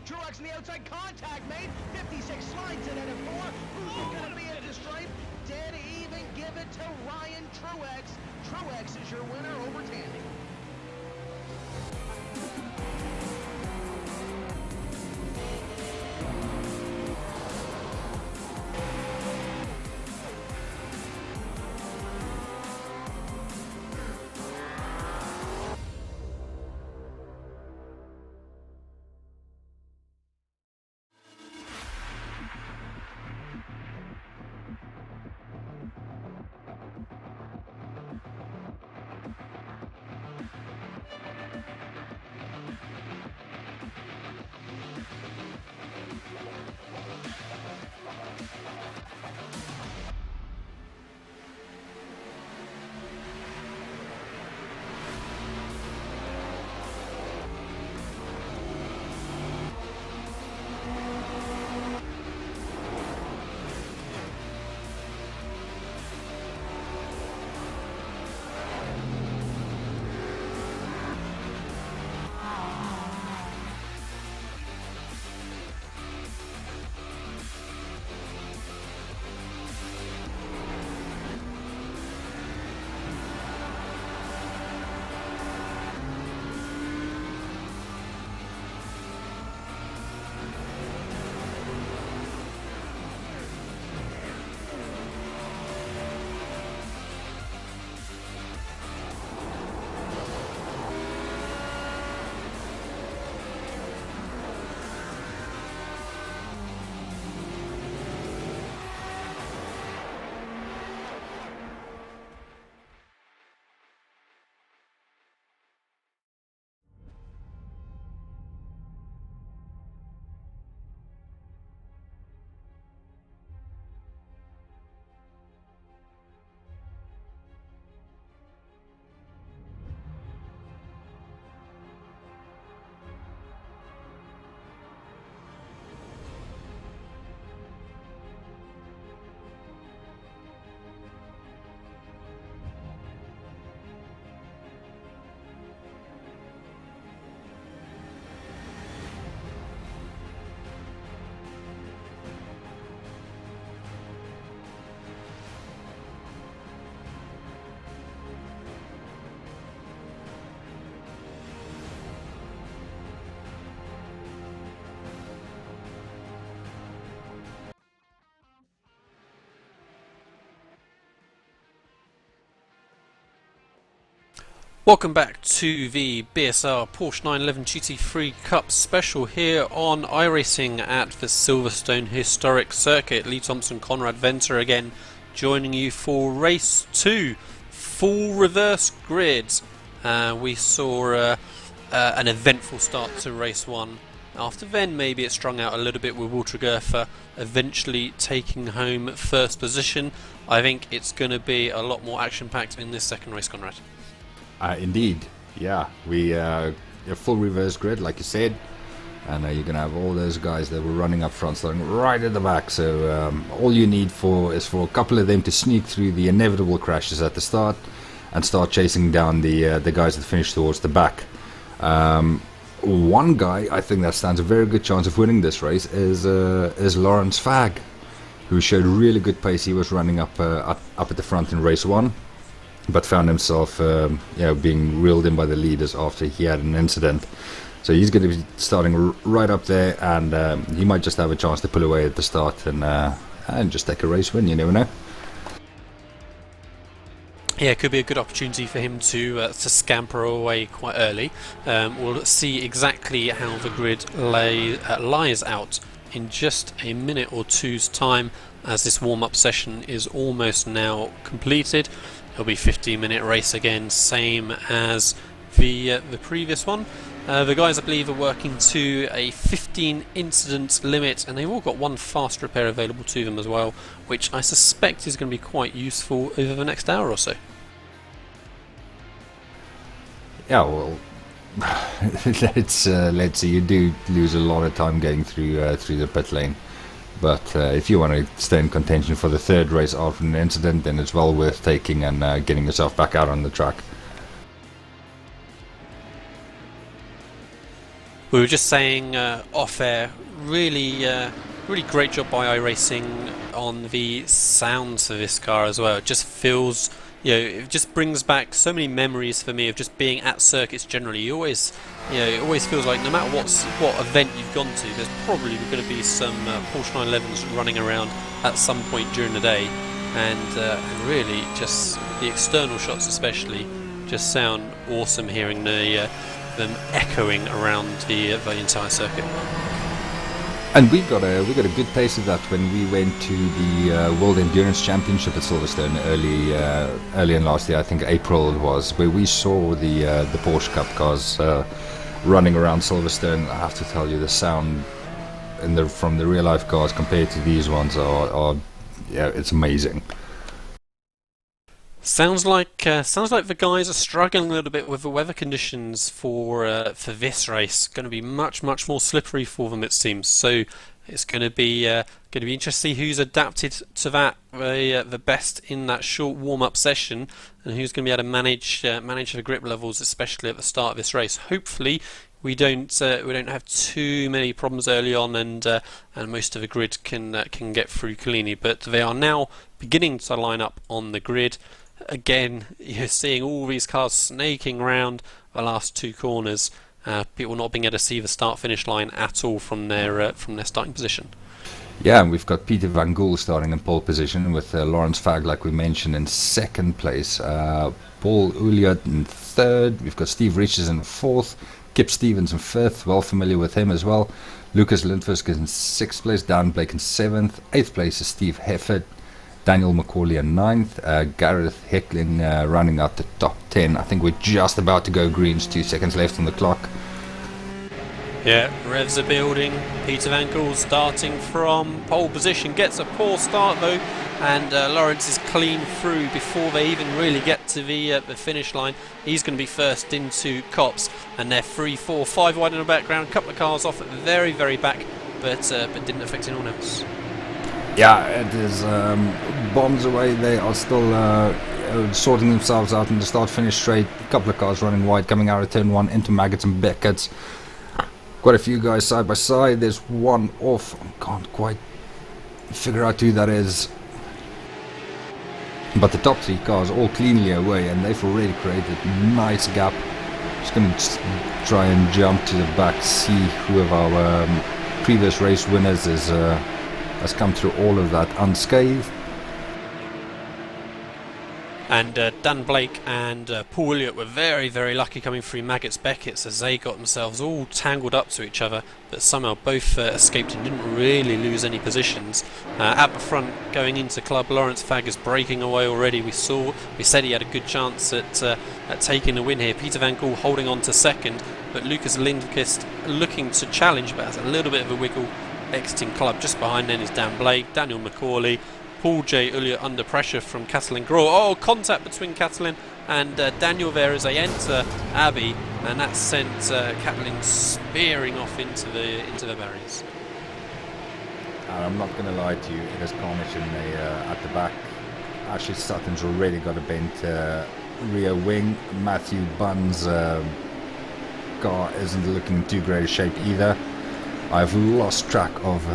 Truex in the outside, contact made, 56 slides it at a 4, who's going to be at the stripe, dead even, give it to Ryan Truex. Truex is your winner over Tandy. Welcome back to the BSR Porsche 911 GT3 Cup special here on iRacing at the Silverstone Historic Circuit. Lee Thompson, Conrad Venter again joining you for race 2. Full reverse grids. We saw an eventful start to race 1. After then maybe it strung out a little bit with Walter Gerfer eventually taking home first position. I think it's going to be a lot more action packed in this second race, Conrad. Indeed, yeah. We a full reverse grid, like you said, and you're gonna have all those guys that were running up front, starting right at the back. So all you need is for a couple of them to sneak through the inevitable crashes at the start and start chasing down the guys that finish towards the back. One guy I think that stands a very good chance of winning this race is Lawrence Fagg, who showed really good pace. He was running up at the front in race 1. But found himself being reeled in by the leaders after he had an incident. So he's going to be starting right up there, and he might just have a chance to pull away at the start and just take a race win, you never know. Yeah, it could be a good opportunity for him to scamper away quite early. We'll see exactly how the grid lies out in just a minute or two's time, as this warm-up session is almost now completed. It'll be 15-minute race again, same as the previous one. The guys, I believe, are working to a 15 incident limit, and they've all got one fast repair available to them as well, which I suspect is going to be quite useful over the next hour or so. Yeah, well, let's see. You do lose a lot of time going through the pit lane. But if you want to stay in contention for the third race after an incident, then it's well worth taking and getting yourself back out on the track. We were just saying off air, really great job by iRacing on the sounds of this car as well. It just feels, it just brings back so many memories for me of just being at circuits generally. It always feels like no matter what event you've gone to, there's probably going to be some Porsche 911s running around at some point during the day, and really just the external shots especially just sound awesome, hearing them echoing around the entire circuit. And we got a good taste of that when we went to the World Endurance Championship at Silverstone early in last year. I think April it was, where we saw the Porsche Cup cars running around Silverstone. I have to tell you, the sound from the real life cars compared to these ones are it's amazing. Sounds like the guys are struggling a little bit with the weather conditions for this race. Going to be much more slippery for them, it seems. So it's going to be interesting to see who's adapted to that the best in that short warm-up session, and who's going to be able to manage the grip levels, especially at the start of this race. Hopefully, we don't have too many problems early on, and most of the grid can get through cleanly. But they are now beginning to line up on the grid. Again, you're seeing all these cars snaking around the last two corners. People not being able to see the start-finish line at all from their starting position. Yeah, and we've got Peter van Gool starting in pole position with Lawrence Fagg, like we mentioned, in second place. Paul Uliot in third. We've got Steve Richards in fourth. Kip Stevens in fifth. Well familiar with him as well. Lucas Lindfors in sixth place. Dan Blake in seventh. Eighth place is Steve Heffert. Daniel McCauley in ninth. Gareth Heckling running out the top 10. I think we're just about to go greens. 2 seconds left on the clock. Yeah, revs are building. Peter van Gool starting from pole position, gets a poor start though, and Lawrence is clean through before they even really get to the finish line. He's going to be first into Copse, and they're 3, 4, 5 wide in the background. A couple of cars off at the very back, but didn't affect anyone else. Yeah, it is bombs away. They are still sorting themselves out in the start-finish straight. A couple of cars running wide, coming out of turn 1 into Maggots and Beckett's. Quite a few guys side by side. There's one off. I can't quite figure out who that is. But the top 3 cars all cleanly away, and they've already created a nice gap. Just going to try and jump to the back, see who of our previous race winners has come through all of that unscathed. And Dan Blake and Paul Elliott were very, very lucky coming through Maggots Beckett's as they got themselves all tangled up to each other, but somehow both escaped and didn't really lose any positions. At the front, going into club, Lawrence Fagg is breaking away already. We said he had a good chance at taking the win here. Peter Van Gool holding on to second, but Lucas Lindqvist looking to challenge, but has a little bit of a wiggle exiting club. Just behind then is Dan Blake, Daniel McCauley, Paul J. Ulliott under pressure from Catalin Grohl. Oh, contact between Catalin and Daniel there as they enter Abbey, and that sent Catalin spearing off into the barriers. I'm not going to lie to you, it is carnage at the back. Ashley Sutton's already got a bent rear wing. Matthew Bunn's car isn't looking in too great a shape either. I've lost track of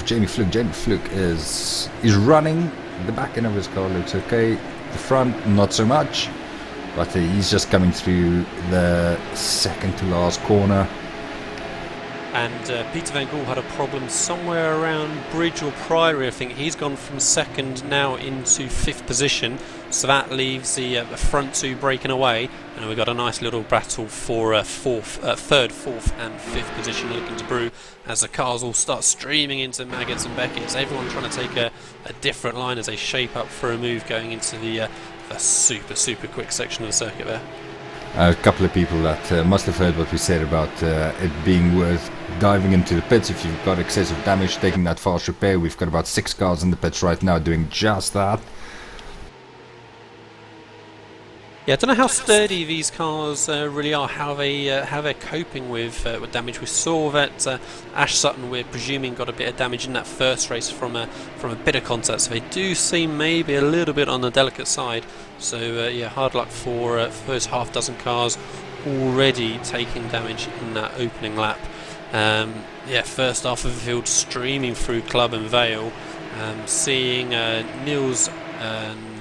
Jamie Fluke. Jamie Fluke is running. The back end of his car looks okay. The front, not so much. But he's just coming through the second to last corner. And Peter Van Gool had a problem somewhere around Bridge or Priory, I think. He's gone from second now into fifth position, so that leaves the front two breaking away, and we've got a nice little battle for third, fourth and fifth position looking to brew as the cars all start streaming into Maggots and Beckett's. Everyone trying to take a different line as they shape up for a move going into the super quick section of the circuit there. A couple of people that must have heard what we said about it being worth diving into the pits if you've got excessive damage, taking that fast repair. We've got about 6 cars in the pits right now doing just that. Yeah, I don't know how sturdy these cars really are, how they're coping with damage. We saw that Ash Sutton, we're presuming, got a bit of damage in that first race from a bit of contact, so they do seem maybe a little bit on the delicate side. So yeah, hard luck for those half dozen cars already taking damage in that opening lap. Yeah, first half of the field streaming through Club and Vale, seeing Niels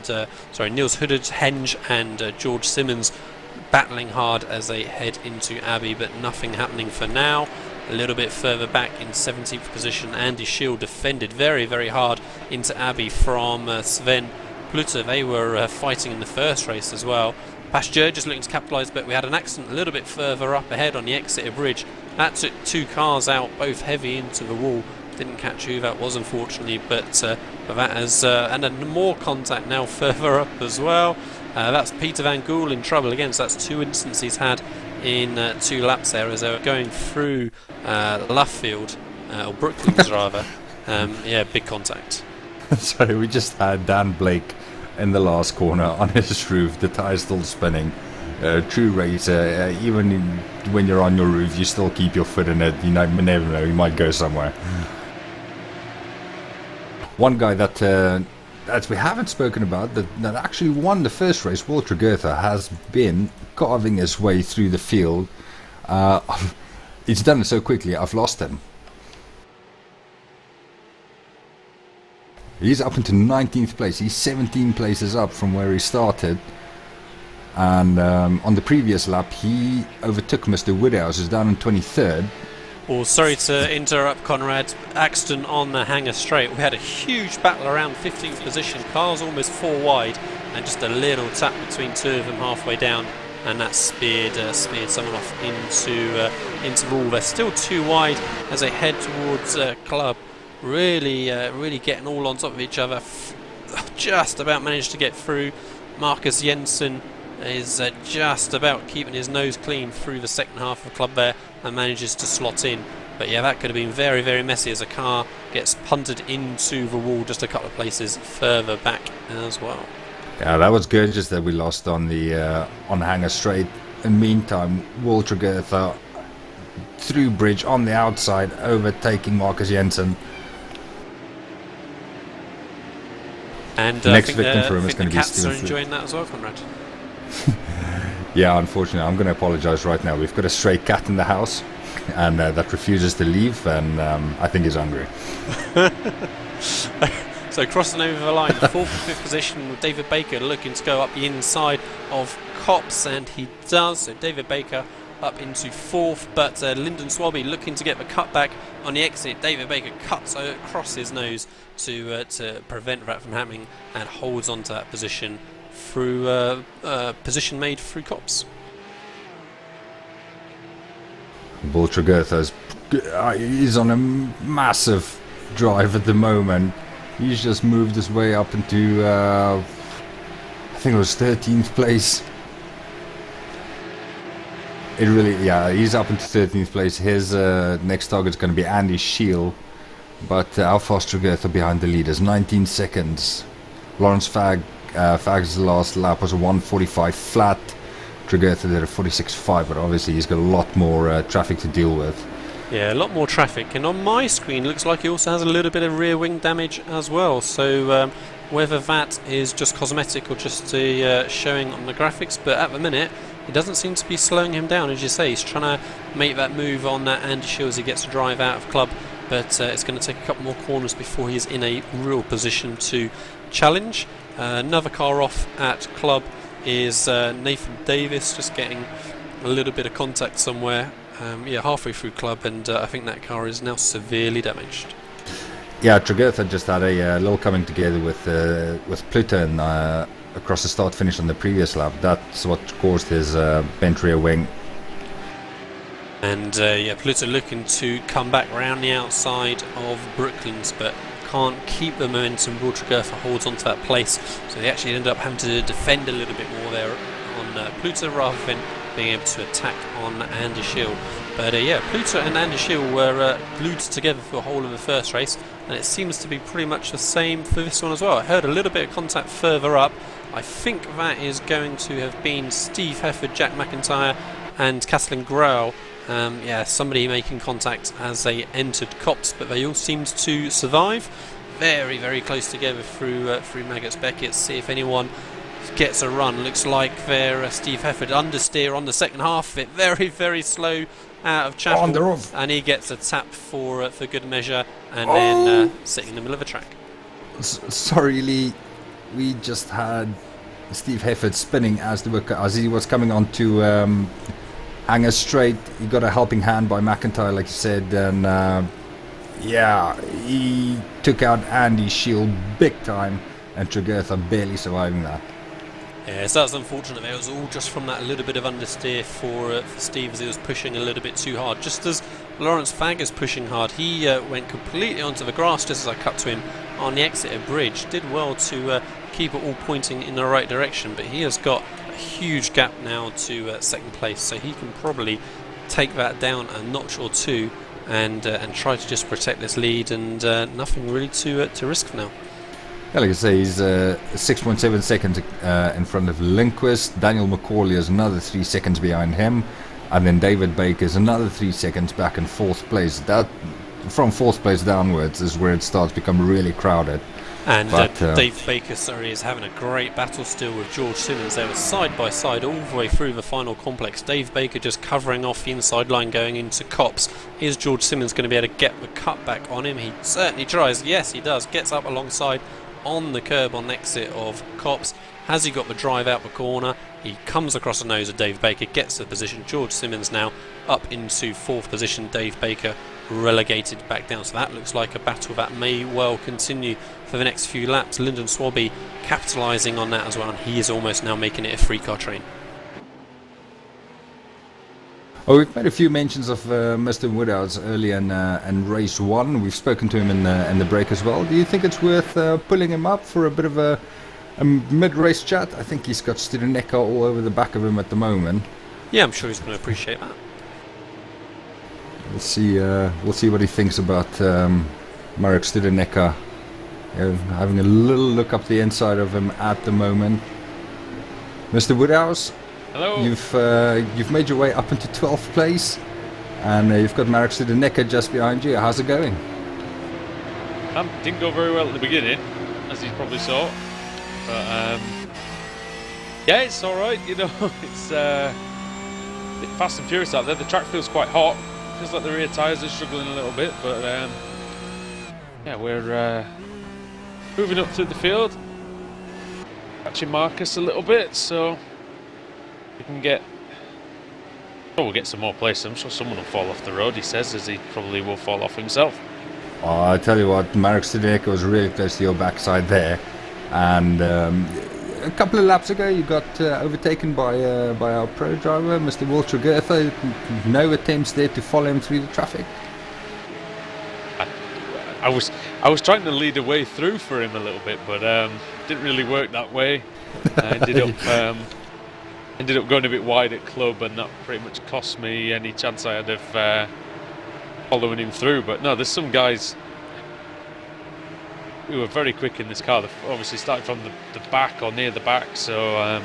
Hooded, Henge and George Simmons battling hard as they head into Abbey, but nothing happening for now. A little bit further back in 17th position, Andy Shield defended very, very hard into Abbey from Sven Plutter. They were fighting in the first race as well. Pasteur just looking to capitalise, but we had an accident a little bit further up ahead on the Exeter Bridge. That took 2 cars out, both heavy into the wall. Didn't catch who that was, unfortunately, but that has and then more contact now further up as well. That's Peter Van Gool in trouble again, so that's 2 incidents he's had in 2 laps there as they were going through Luffield, or Brooklands rather. Yeah, big contact. Sorry, we just had Dan Blake in the last corner on his roof, the tyre's still spinning. True racer, even when you're on your roof, you still keep your foot in it. You never know, you might go somewhere. One guy that we haven't spoken about, that actually won the first race, Walter Goethe, has been carving his way through the field. He's done it so quickly, I've lost him. He's up into 19th place. He's 17 places up from where he started. And on the previous lap, he overtook Mr. Woodhouse, who's down in 23rd. Well, sorry to interrupt, Conrad. Accident on the Hangar Straight. We had a huge battle around 15th position. Cars almost 4 wide, and just a little tap between 2 of them halfway down, and that speared someone off into the wall. They're still 2 wide as they head towards Club. Really getting all on top of each other. Just about managed to get through. Marcus Jensen is just about keeping his nose clean through the second half of the Club there and manages to slot in. But yeah, that could have been very, very messy as a car gets punted into the wall just a couple of places further back as well. Yeah, that was good, just that we lost on the Hangar Straight. In the meantime, Walter Goethe through bridge on the outside, overtaking Marcus Jensen. And next victim for him is going to be Cats Steven are enjoying that as well, Conrad. Yeah, unfortunately, I'm going to apologise right now. We've got a stray cat in the house, and that refuses to leave, and I think he's hungry. So crossing over the line, 4th and 5th position with David Baker looking to go up the inside of Copse, and he does. So David Baker up into 4th, but Lyndon Swabby looking to get the cutback on the exit. David Baker cuts across his nose to prevent that from happening and holds on to that position through position made through Copse. Bull Tregurtha is on a massive drive at the moment. He's just moved his way up into, I think it was 13th place. He's up into 13th place. His next target is going to be Andy Shield. But how fast Tregurtha behind the leaders? 19 seconds. Lawrence Fagg's last lap was a 1:45 flat. Tregurtha did a 46.5, but obviously he's got a lot more traffic to deal with. Yeah, a lot more traffic, and on my screen it looks like he also has a little bit of rear wing damage as well, so whether that is just cosmetic or just showing on the graphics, but at the minute it doesn't seem to be slowing him down. As you say, he's trying to make that move on that Andy Shield as he gets to drive out of club, but it's going to take a couple more corners before he's in a real position to challenge. Another car off at club is Nathan Davis, just getting a little bit of contact somewhere, halfway through club, and I think that car is now severely damaged. Yeah, Tregurtha just had a little coming together with Pluton across the start finish on the previous lap. That's what caused his bent rear wing. And Pluto looking to come back round the outside of Brooklands, but can't keep the momentum. Bull Tregurtha holds onto that place, so they actually end up having to defend a little bit more there on Pluto rather than being able to attack on Andy Shield. But Pluto and Andy Shield were glued together for the whole of the first race, and it seems to be pretty much the same for this one as well. I heard a little bit of contact further up. I think that is going to have been Steve Hefford, Jack McIntyre and Kathleen Grau. Somebody making contact as they entered Copse, but they all seemed to survive. Very, very close together through Maggots Beckett. See if anyone gets a run. Looks like they're Steve Hefford understeer on the second half of it. Very, very slow out of Chapel, and he gets a tap for good measure, and then sitting in the middle of the track. Sorry, Lee. We just had Steve Hefford spinning as he was coming on to Hanger straight. He got a helping hand by McIntyre, like you said, and he took out Andy Shield big time, and Tregurtha barely surviving that. Yeah, so that's unfortunate. It was all just from that little bit of understeer for Steve, as he was pushing a little bit too hard. Just as Lawrence Fagg is pushing hard, he went completely onto the grass just as I cut to him on the Exeter Bridge. Did well to keep it all pointing in the right direction, but he has got a huge gap now to second place, so he can probably take that down a notch or two and try to just protect this lead, and nothing really to risk for now. Yeah, like I say, he's 6.7 seconds in front of Lindquist. Daniel McCauley is another 3 seconds behind him, and then David Baker is another 3 seconds back in fourth place. That from fourth place downwards is where it starts to become really crowded. And Dave Baker, is having a great battle still with George Simmons. They were side by side all the way through the final complex. Dave Baker just covering off the inside line going into Copse. Is George Simmons going to be able to get the cut back on him? He certainly tries. Yes, he does. Gets up alongside on the curb on the exit of Copse. Has he got the drive out the corner? He comes across the nose of Dave Baker, gets the position. George Simmons now up into fourth position. Dave Baker relegated back down. So that looks like a battle that may well continue for the next few laps. Lyndon Swabby capitalising on that as well, and he is almost now making it a three-car train. Oh, we've made a few mentions of Mr. Woodhouse earlier in race one. We've spoken to him in the break as well. Do you think it's worth pulling him up for a bit of a mid-race chat? I think he's got Studenecker all over the back of him at the moment. Yeah, I'm sure he's going to appreciate that. We'll see what he thinks about Marek Studenecker. Having a little look up the inside of him at the moment. Mr. Woodhouse, hello. You've made your way up into 12th place, and you've got Marek Studenecker just behind you. How's it going? Didn't go very well at the beginning, as you probably saw. But yeah, it's all right. You know, it's a bit fast and furious out there. The track feels quite hot. Feels like the rear tyres are struggling a little bit, but yeah, we're moving up through the field, catching Marcus a little bit, so we can get. We'll get some more place. I'm sure someone will fall off the road. He says, as he probably will fall off himself. Oh, I tell you what, Marek Studenecker was really close to your backside there, and a couple of laps ago, you got overtaken by our pro driver, Mr. Will Tregertha. No attempts there to follow him through the traffic. I was trying to lead a way through for him a little bit, but didn't really work that way. I ended up going a bit wide at club, and that pretty much cost me any chance I had of following him through. But no, there's some guys who were very quick in this car. They obviously started from the back or near the back, so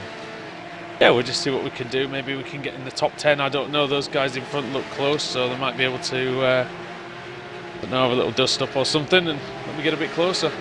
yeah, we'll just see what we can do. Maybe we can get in the top 10. I don't know. Those guys in front look close, so they might be able to have a little dust up or something, and let me get a bit closer.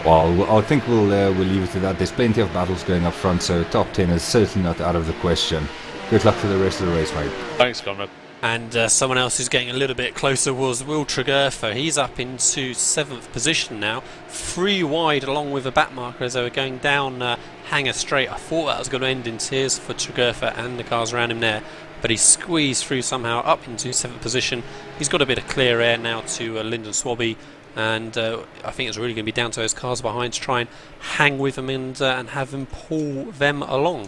Well, I think we'll leave it to that. There's plenty of battles going up front, so top 10 is certainly not out of the question. Good luck for the rest of the race, mate. Thanks, Conrad. And someone else who's getting a little bit closer was Will Tregertha. He's up into 7th position now, 3 wide along with a back marker as they were going down Hangar Straight. I thought that was going to end in tears for Tregertha and the cars around him there, but he squeezed through somehow up into 7th position. He's got a bit of clear air now to Lyndon Swabby, and I think it's really going to be down to those cars behind to try and hang with them and have them pull them along.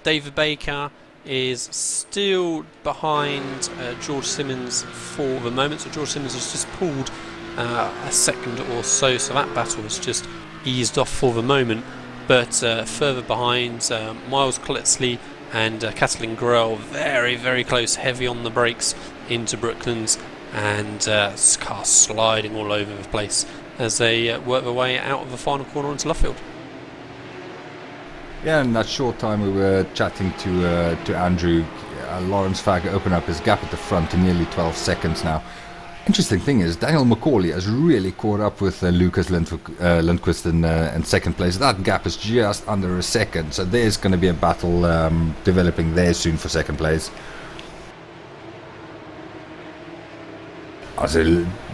David Baker is still behind George Simmons for the moment, so George Simmons has just pulled a second or so that battle has just eased off for the moment. But further behind, Miles Kletzley and Katalin Grell very, very close, heavy on the brakes into Brooklands, and cars sliding all over the place as they work their way out of the final corner into Luffield. Yeah, in that short time we were chatting to Andrew, Lawrence Fagg opened up his gap at the front to nearly 12 seconds now. Interesting thing is, Daniel McCauley has really caught up with Lucas Lundqvist in second place. That gap is just under a second, so there's going to be a battle developing there soon for second place.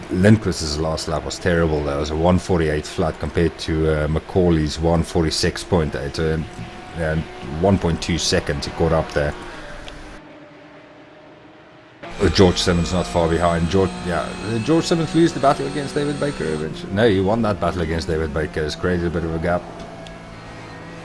Lundqvist's last lap was terrible. There was a 1:48 flat compared to McCauley's 1:46.8, and 1.2 seconds he caught up there. George Simmons not far behind. George Simmons lose the battle against David Baker eventually? No, he won that battle against David Baker. It's created a bit of a gap.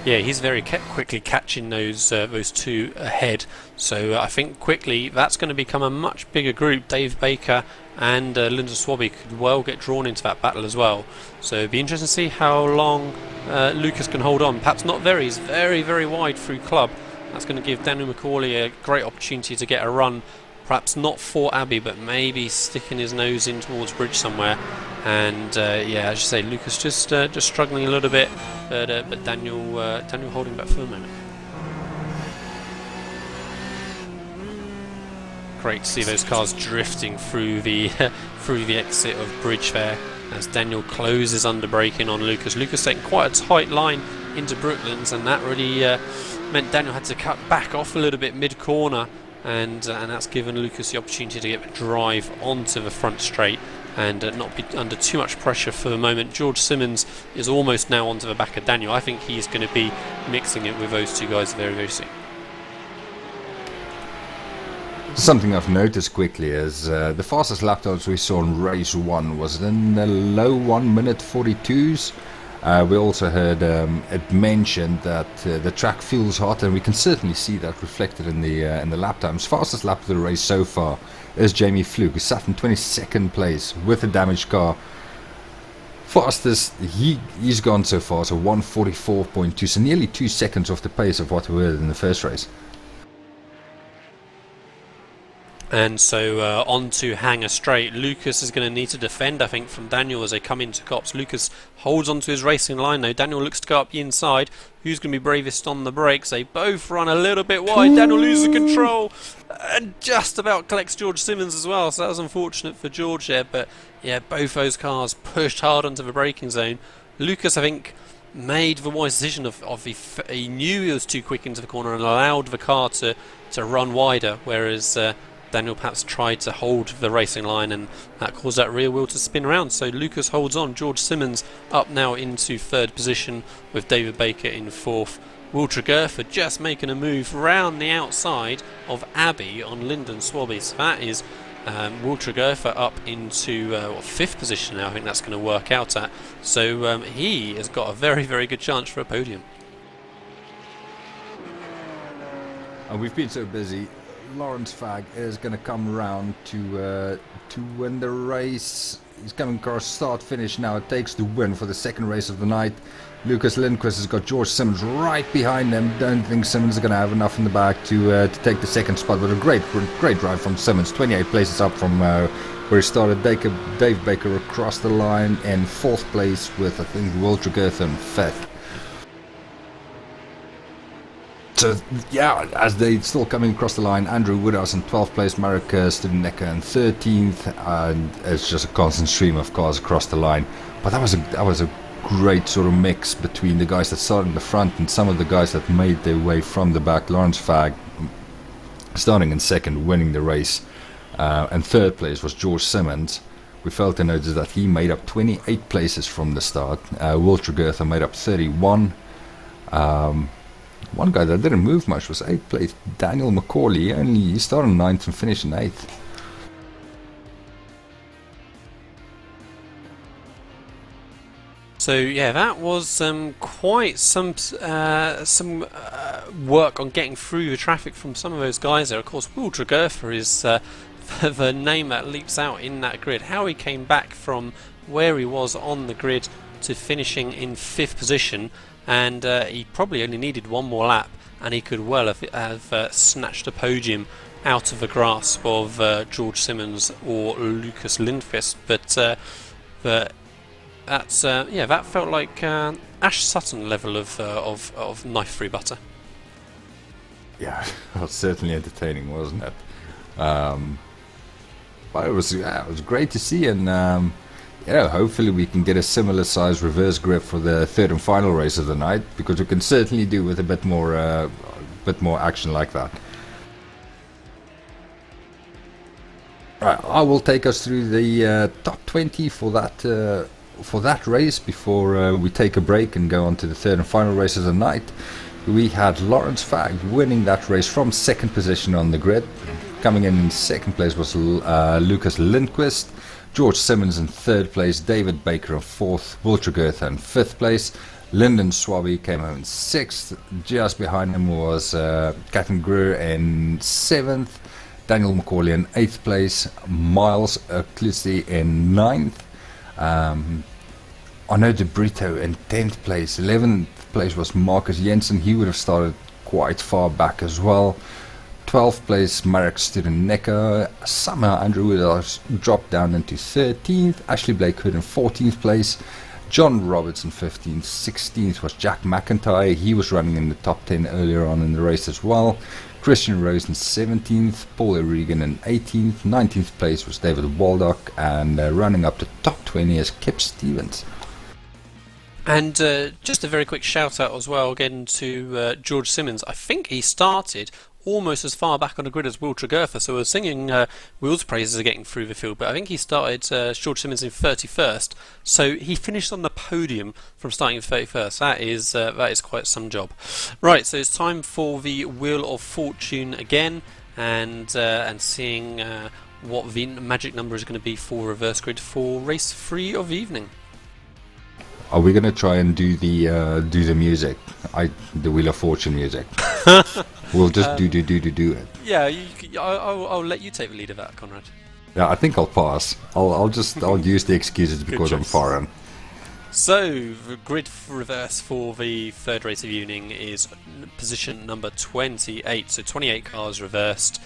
Yeah, he's very quickly catching those two ahead. So I think quickly that's going to become a much bigger group. Dave Baker and Lyndon Swabby could well get drawn into that battle as well. So it'd be interesting to see how long Lucas can hold on. Perhaps not very. He's very, very wide through club. That's going to give Daniel McCauley a great opportunity to get a run. Perhaps not for Abbey, but maybe sticking his nose in towards Bridge somewhere. And yeah, as you say, Lucas just struggling a little bit, but Daniel holding back for a moment. Great to see those cars drifting through the exit of Bridge there as Daniel closes under braking on Lucas. Lucas taking quite a tight line into Brooklands, and that really meant Daniel had to cut back off a little bit mid-corner. And that's given Lucas the opportunity to get a drive onto the front straight and not be under too much pressure for the moment. George Simmons is almost now onto the back of Daniel. I think he's going to be mixing it with those two guys very, very soon. Something I've noticed quickly is the fastest lap times we saw in race 1 was in the low 1:42s. We also heard it mentioned that the track feels hot, and we can certainly see that reflected in the lap times. Fastest lap of the race so far is Jamie Fluke, who sat in 22nd place with a damaged car. Fastest he's gone so far, so 1:44.2, so nearly 2 seconds off the pace of what we were in the first race. And so on to Hangar Straight. Lucas is going to need to defend, I think, from Daniel as they come into Cops. Lucas holds onto his racing line though. Daniel looks to go up the inside. Who's going to be bravest on the brakes? They both run a little bit wide. Daniel loses control and just about collects George Simmons as well. So that was unfortunate for George there. But yeah, both those cars pushed hard onto the braking zone. Lucas, I think, made the wise decision he knew he was too quick into the corner and allowed the car to run wider, whereas Daniel perhaps tried to hold the racing line, and that caused that rear wheel to spin around. So Lucas holds on. George Simmons up now into 3rd position with David Baker in 4th. Will Tregertha just making a move round the outside of Abbey on Lyndon Swabby. So that is Walter Gerfer up into 5th position now. I think that's going to work out at. So he has got a very, very good chance for a podium. And we've been so busy. Lawrence Fag is going to come around to win the race. He's coming across start-finish now. It takes the win for the second race of the night. Lucas Lindquist has got George Simmons right behind him. Don't think Simmons is going to have enough in the back to take the second spot. But a great drive from Simmons. 28 places up from where he started. Dave Baker across the line in 4th place with, I think, Walter Gerthen in 5th. So, yeah, as they still coming across the line, Andrew Woodhouse in 12th place, Marek Studenecker in 13th, and it's just a constant stream of cars across the line. But that was a great sort of mix between the guys that started in the front and some of the guys that made their way from the back. Lawrence Fag starting in 2nd, winning the race, and 3rd place was George Simmons. We failed to notice that he made up 28 places from the start. Walter Gerther made up 31. One guy that didn't move much was 8th place, Daniel McCauley. He started 9th and finished in 8th. So yeah, that was quite some work on getting through the traffic from some of those guys there. Of course, Walter Gerfer is the name that leaps out in that grid. How he came back from where he was on the grid to finishing in 5th position. And he probably only needed one more lap, and he could well have snatched a podium out of the grasp of George Simmons or Lucas Lindquist. But that's that felt like Ash Sutton level of knife through butter. Yeah, it was certainly entertaining, wasn't it? But it was great to see, and hopefully we can get a similar size reverse grip for the 3rd and final race of the night, because we can certainly do with a bit more action like that. Right, I will take us through the top 20 for that race before we take a break and go on to the 3rd and final race of the night. We had Lawrence Fag winning that race from 2nd position on the grid. Coming in 2nd place was Lucas Lindquist. George Simmons in 3rd place, David Baker in 4th, Walter Gerther in 5th place, Lyndon Swabby came home in 6th, just behind him was Catherine Greer in 7th, Daniel McCauley in 8th place, Miles Clissy in 9th, Arnaud de Brito in 10th place, 11th place was Marcus Jensen. He would have started quite far back as well. 12th place, Marek Studenecker. Somehow Andrew Woodhouse dropped down into 13th. Ashley Blake Hood in 14th place. John Roberts in 15th. 16th was Jack McIntyre. He was running in the top 10 earlier on in the race as well. Christian Rose in 17th. Paul O'Regan in 18th. 19th place was David Waldock. And running up to top 20 is Kip Stevens. And just a very quick shout out as well again to George Simmons. I think he started almost as far back on the grid as Walter Gerther, so we're singing Will's praises are getting through the field, but I think he started George Simmons in 31st, so he finished on the podium from starting in 31st. That is quite some job. Right, so it's time for the Wheel of Fortune again, and seeing what the magic number is going to be for reverse grid for race 3 of the evening. Are we going to try and do the music? The Wheel of Fortune music. We'll just do it. Yeah, I'll let you take the lead of that, Conrad. Yeah, I think I'll pass. I'll use the excuses because I'm foreign. So the grid reverse for the 3rd race of the evening is position number 28. So 28 cars reversed.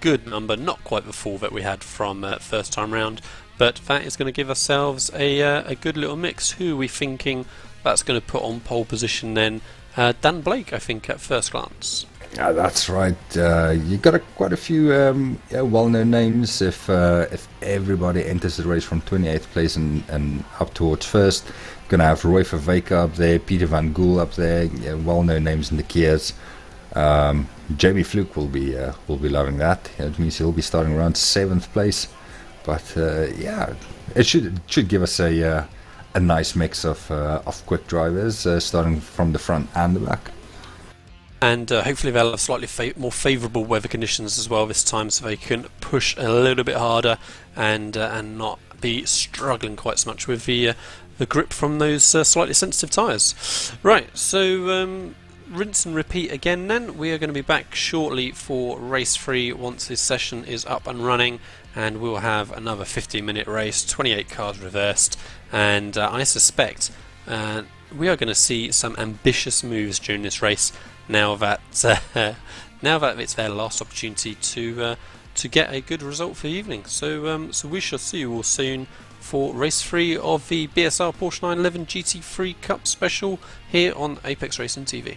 Good number, not quite the 4 that we had from first time round, but that is going to give ourselves a good little mix. Who are we thinking that's going to put on pole position then? Dan Blake, I think, at first glance. Yeah, that's right. You got quite a few well-known names. If everybody enters the race from 28th place and up towards first, gonna have Roy Verweyke up there, Peter Van Gool up there. Yeah, well-known names in the Kias. Jamie Fluke will be loving that. It means he'll be starting around 7th place. But it should give us a nice mix of quick drivers, starting from the front and the back. and hopefully they'll have slightly more favourable weather conditions as well this time, so they can push a little bit harder and not be struggling quite so much with the grip from those slightly sensitive tyres. Right, so rinse and repeat again then. We are going to be back shortly for race 3 once this session is up and running, and we'll have another 15-minute race, 28 cars reversed, and I suspect we are going to see some ambitious moves during this race now that it's their last opportunity to get a good result for the evening. So we shall see you all soon for race 3 of the BSR Porsche 911 GT3 Cup special here on Apex Racing TV.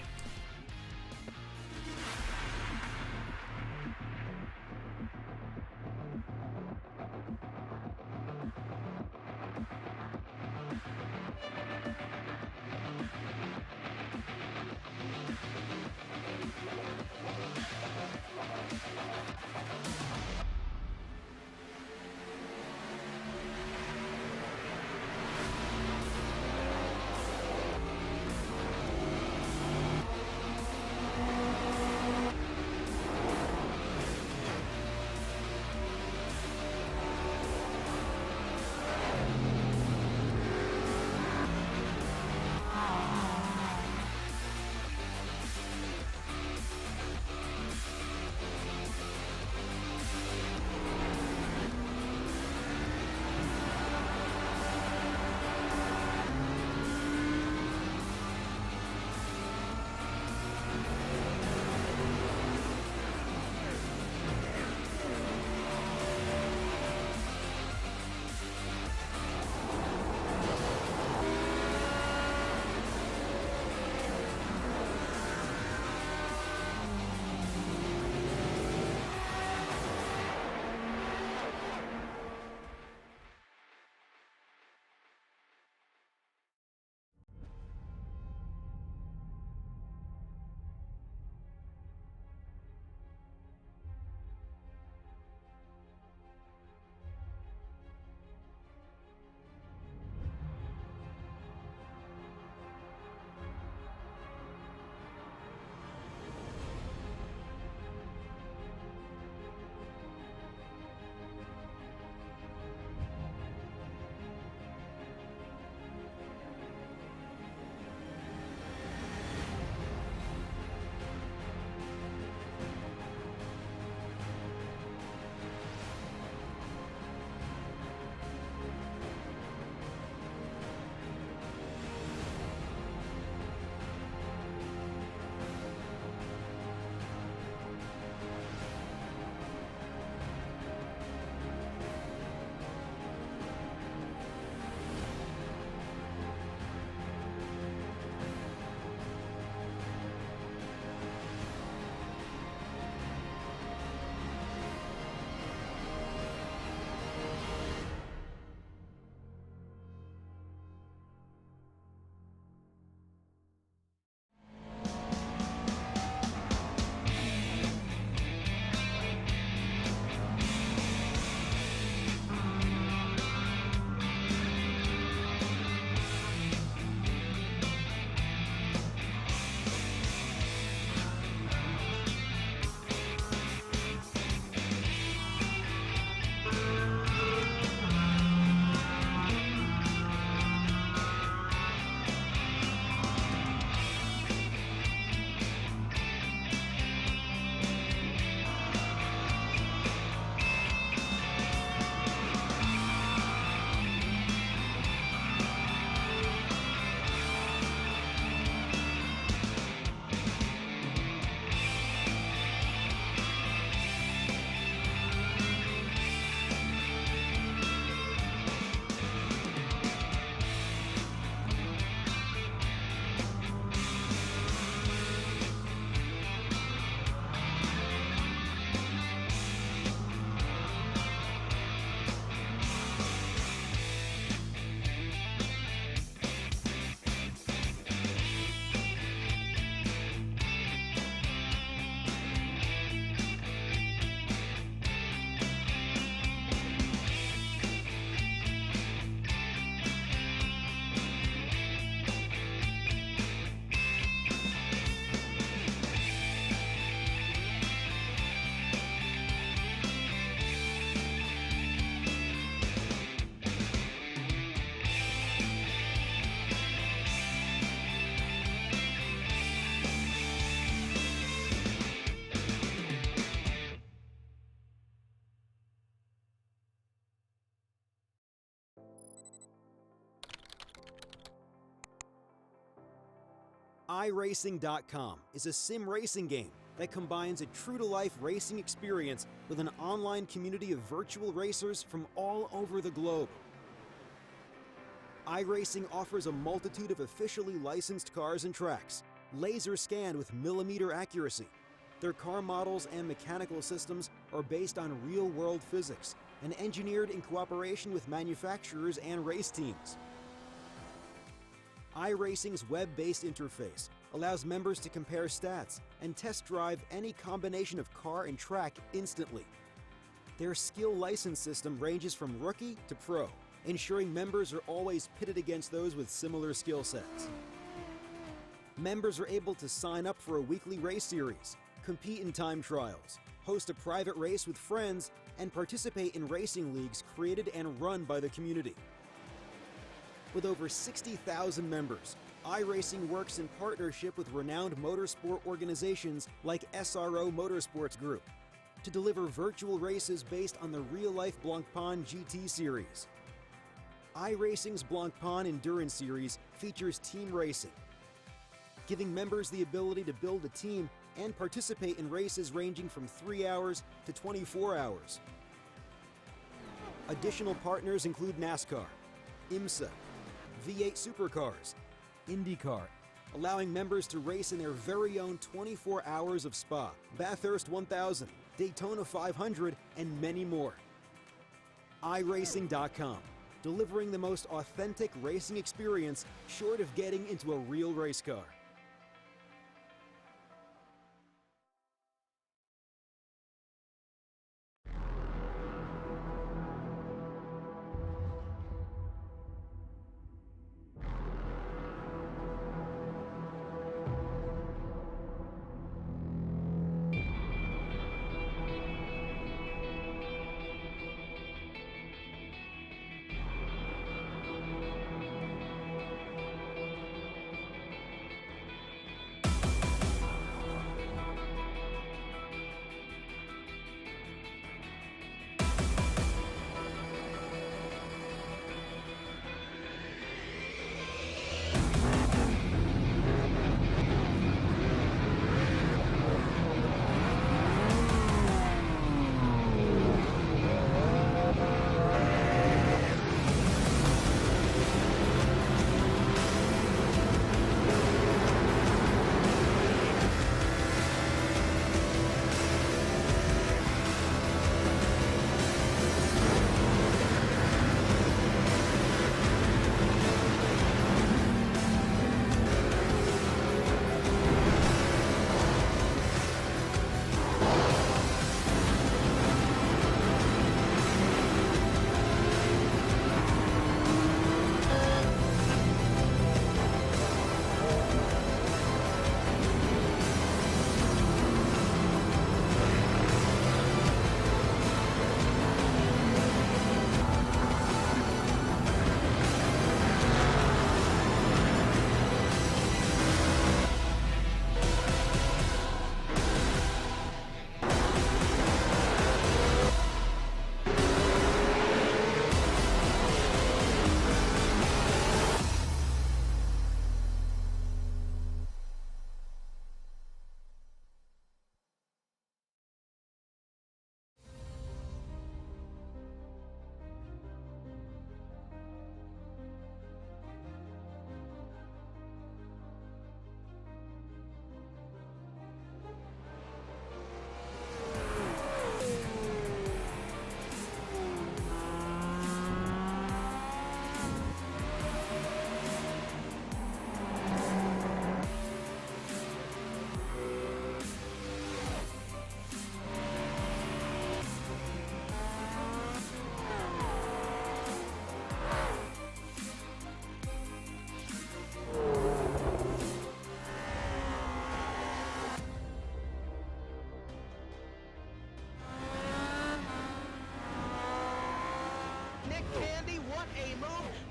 iRacing.com is a sim racing game that combines a true-to-life racing experience with an online community of virtual racers from all over the globe. iRacing offers a multitude of officially licensed cars and tracks, laser scanned with millimeter accuracy. Their car models and mechanical systems are based on real-world physics and engineered in cooperation with manufacturers and race teams. iRacing's web-based interface allows members to compare stats and test drive any combination of car and track instantly. Their skill license system ranges from rookie to pro, ensuring members are always pitted against those with similar skill sets. Members are able to sign up for a weekly race series, compete in time trials, host a private race with friends, and participate in racing leagues created and run by the community. With over 60,000 members, iRacing works in partnership with renowned motorsport organizations like SRO Motorsports Group to deliver virtual races based on the real-life Blancpain GT series. iRacing's Blancpain Endurance Series features team racing, giving members the ability to build a team and participate in races ranging from 3 hours to 24 hours. Additional partners include NASCAR, IMSA, V8 Supercars, IndyCar, allowing members to race in their very own 24 hours of Spa, Bathurst 1000, Daytona 500, and many more. iRacing.com, delivering the most authentic racing experience short of getting into a real race car.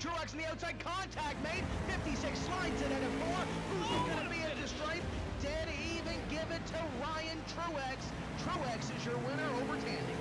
Truex on the outside, contact made. 56 slides it at a 4. Who's going to be at the stripe? Dead even, give it to Ryan Truex. Truex is your winner over Tandy.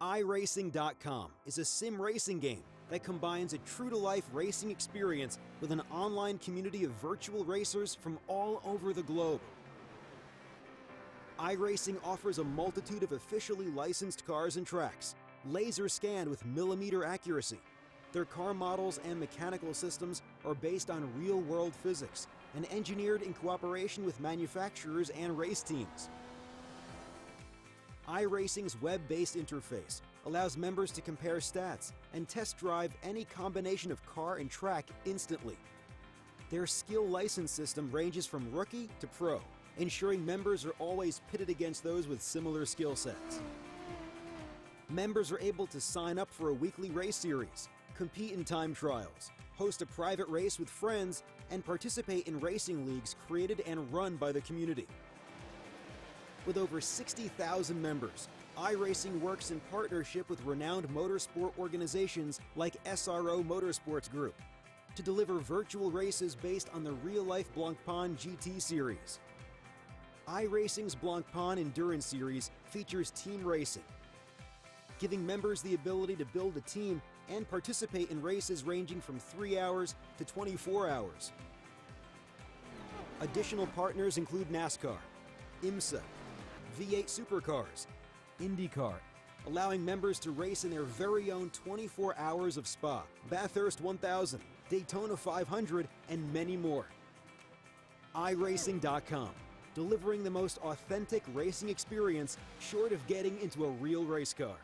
iRacing.com is a sim racing game that combines a true-to-life racing experience with an online community of virtual racers from all over the globe. iRacing offers a multitude of officially licensed cars and tracks, laser scanned with millimeter accuracy. Their car models and mechanical systems are based on real-world physics and engineered in cooperation with manufacturers and race teams. iRacing's web-based interface allows members to compare stats and test drive any combination of car and track instantly. Their skill license system ranges from rookie to pro, ensuring members are always pitted against those with similar skill sets. Members are able to sign up for a weekly race series, compete in time trials, host a private race with friends, and participate in racing leagues created and run by the community. With over 60,000 members, iRacing works in partnership with renowned motorsport organizations like SRO Motorsports Group to deliver virtual races based on the real-life Blancpain GT series. iRacing's Blancpain Endurance Series features team racing, giving members the ability to build a team and participate in races ranging from 3 hours to 24 hours. Additional partners include NASCAR, IMSA, V8 Supercars, IndyCar, allowing members to race in their very own 24 hours of Spa, Bathurst 1000, Daytona 500, and many more. iRacing.com, delivering the most authentic racing experience short of getting into a real race car.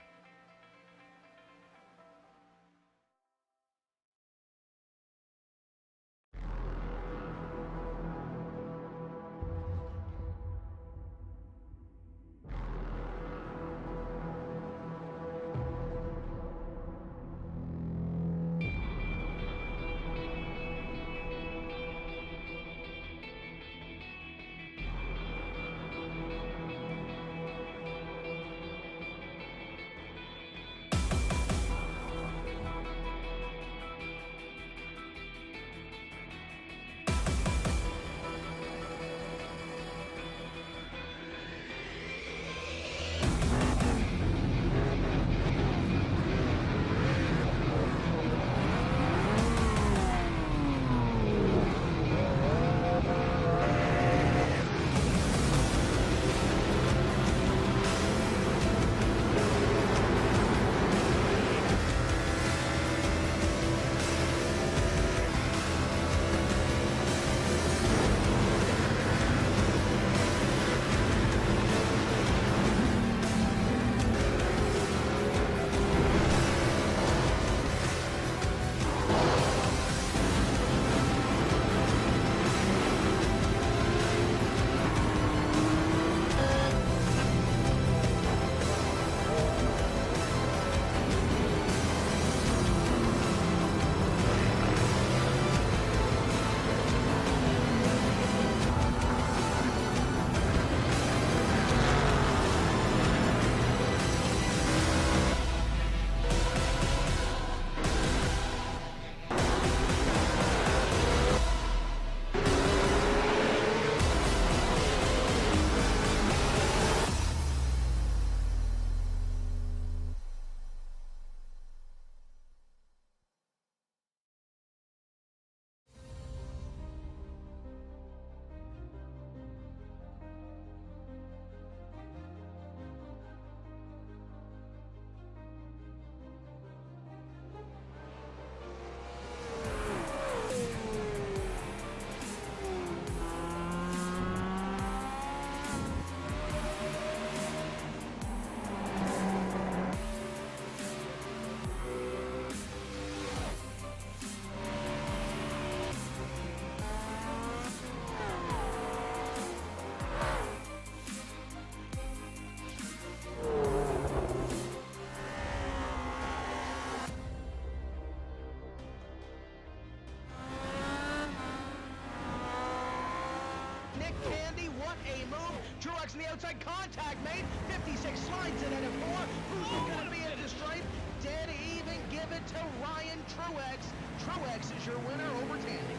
Truex in the outside, contact made. 56 slides it into 4. Who's going to be into the stripe? Dead even, give it to Ryan Truex. Truex is your winner over Tandy.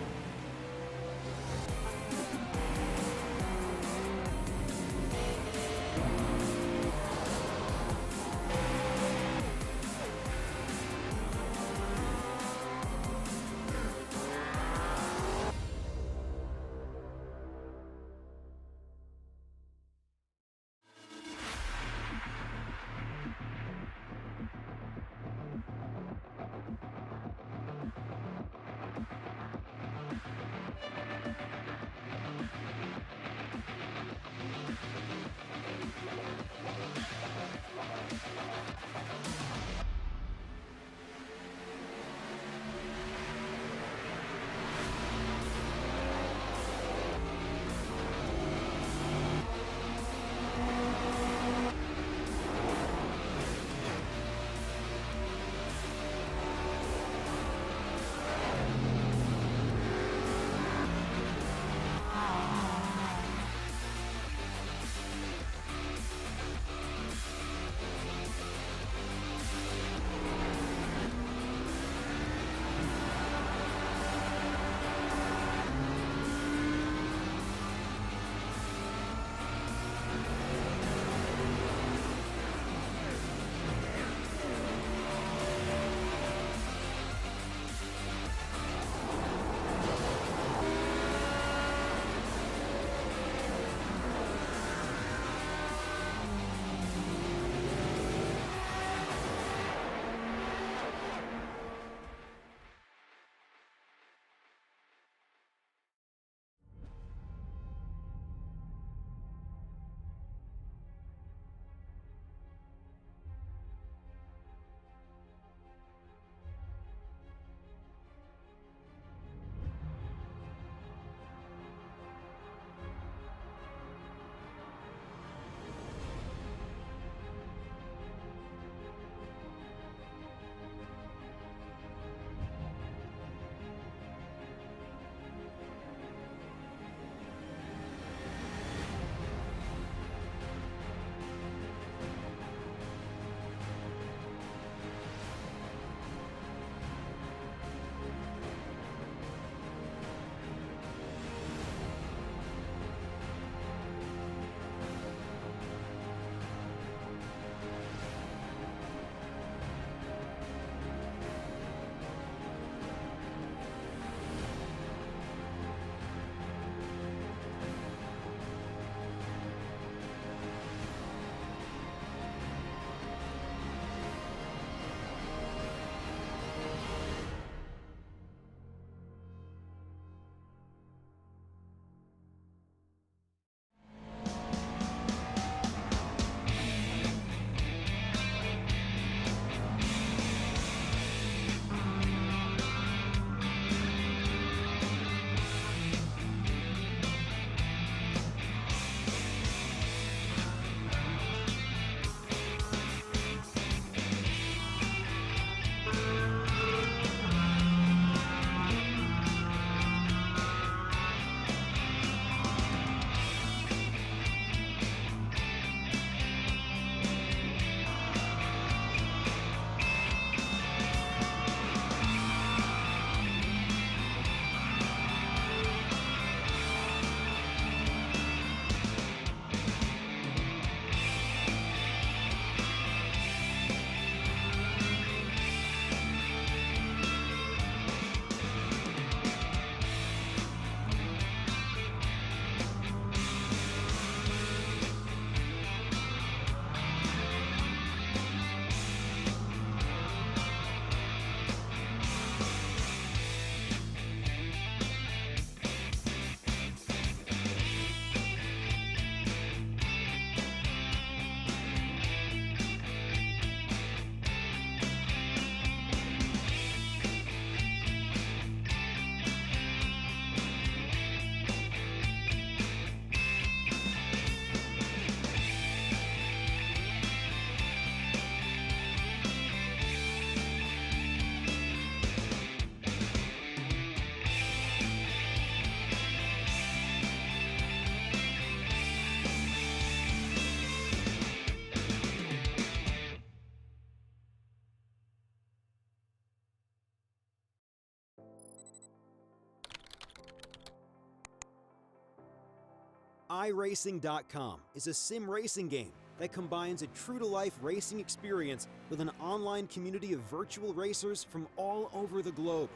iRacing.com is a sim racing game that combines a true-to-life racing experience with an online community of virtual racers from all over the globe.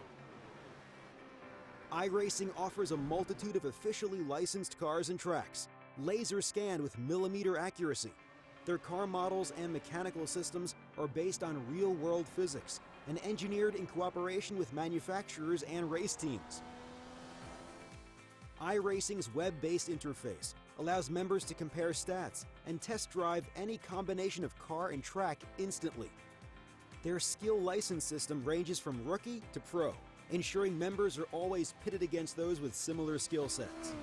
iRacing offers a multitude of officially licensed cars and tracks, laser scanned with millimeter accuracy. Their car models and mechanical systems are based on real-world physics and engineered in cooperation with manufacturers and race teams. iRacing's web-based interface allows members to compare stats and test drive any combination of car and track instantly. Their skill license system ranges from rookie to pro, ensuring members are always pitted against those with similar skill sets.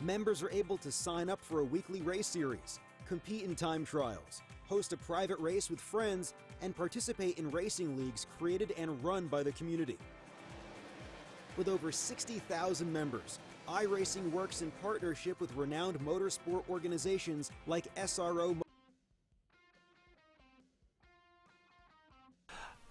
Members are able to sign up for a weekly race series, compete in time trials, host a private race with friends, and participate in racing leagues created and run by the community. With over 60,000 members, iRacing works in partnership with renowned motorsport organizations like SRO.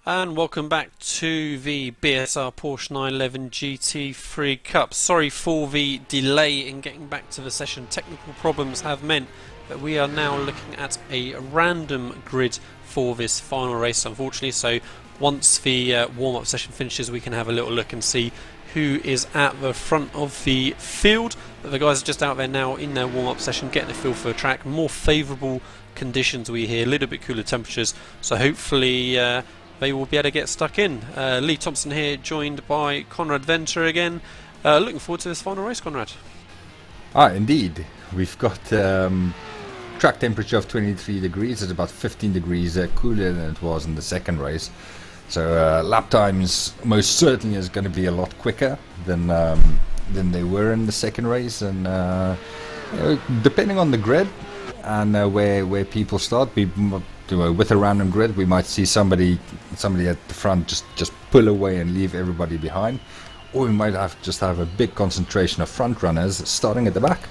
And welcome back to the BSR Porsche 911 GT3 Cup. Sorry for the delay in getting back to the session. Technical problems have meant that we are now looking at a random grid for this final race, unfortunately. So once the warm-up session finishes, we can have a little look and see who is at the front of the field. But the guys are just out there now in their warm-up session, getting a feel for the track. More favourable conditions we hear, a little bit cooler temperatures, so hopefully they will be able to get stuck in. Lee Thompson here, joined by Conrad Venter again. Looking forward to this final race, Conrad. Indeed. We've got track temperature of 23 degrees. It's about 15 degrees cooler than it was in the second race. So lap times most certainly is going to be a lot quicker than they were in the second race. And depending on the grid and where people start, with a random grid, we might see somebody at the front just pull away and leave everybody behind, or we might just have a big concentration of front runners starting at the back.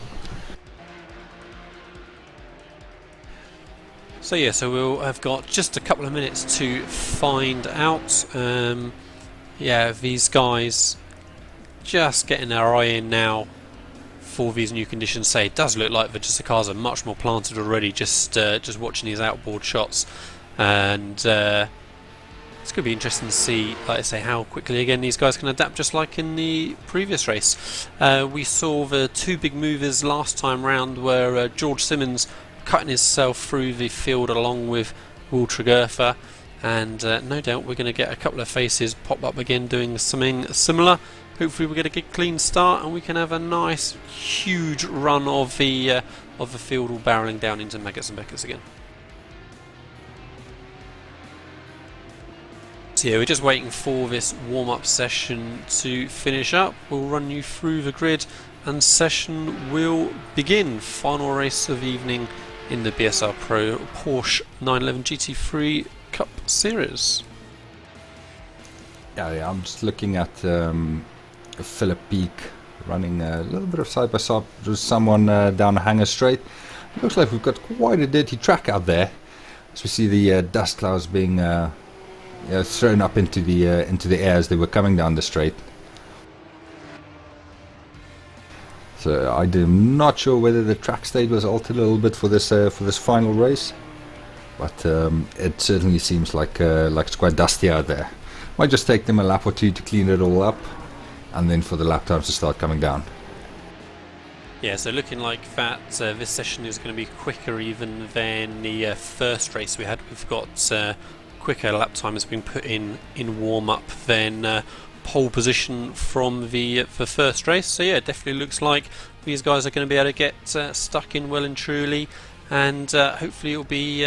So yeah, so we'll have got just a couple of minutes to find out. Yeah, these guys just getting their eye in now for these new conditions. Say it does look like the cars are much more planted already. Just watching these outboard shots, and it's going to be interesting to see, like I say, how quickly again these guys can adapt, just like in the previous race. We saw the two big movers last time round, where George Simmons cutting himself through the field along with Will Tregurtha, and no doubt we're going to get a couple of faces pop up again doing something similar. Hopefully we get a good clean start and we can have a nice huge run of the field all barreling down into Maggots and Beckers again. So yeah, we're just waiting for this warm-up session to finish up. We'll run you through the grid and session will begin. Final race of the evening in the BSR Pro Porsche 911 GT3 Cup Series. Yeah, I'm just looking at Philip Peak running a little bit of side by side with someone down the Hanger Straight. Looks like we've got quite a dirty track out there, as we see the dust clouds being thrown up into the air as they were coming down the straight. So I'm not sure whether the track state was altered a little bit for this final race, but it certainly seems like it's quite dusty out there. Might just take them a lap or two to clean it all up, and then for the lap times to start coming down. Yeah, so looking like that this session is going to be quicker even than the first race we had. We've got quicker lap times being put in warm-up than pole position from the first race. So yeah, it definitely looks like these guys are going to be able to get stuck in well and truly, and hopefully it'll be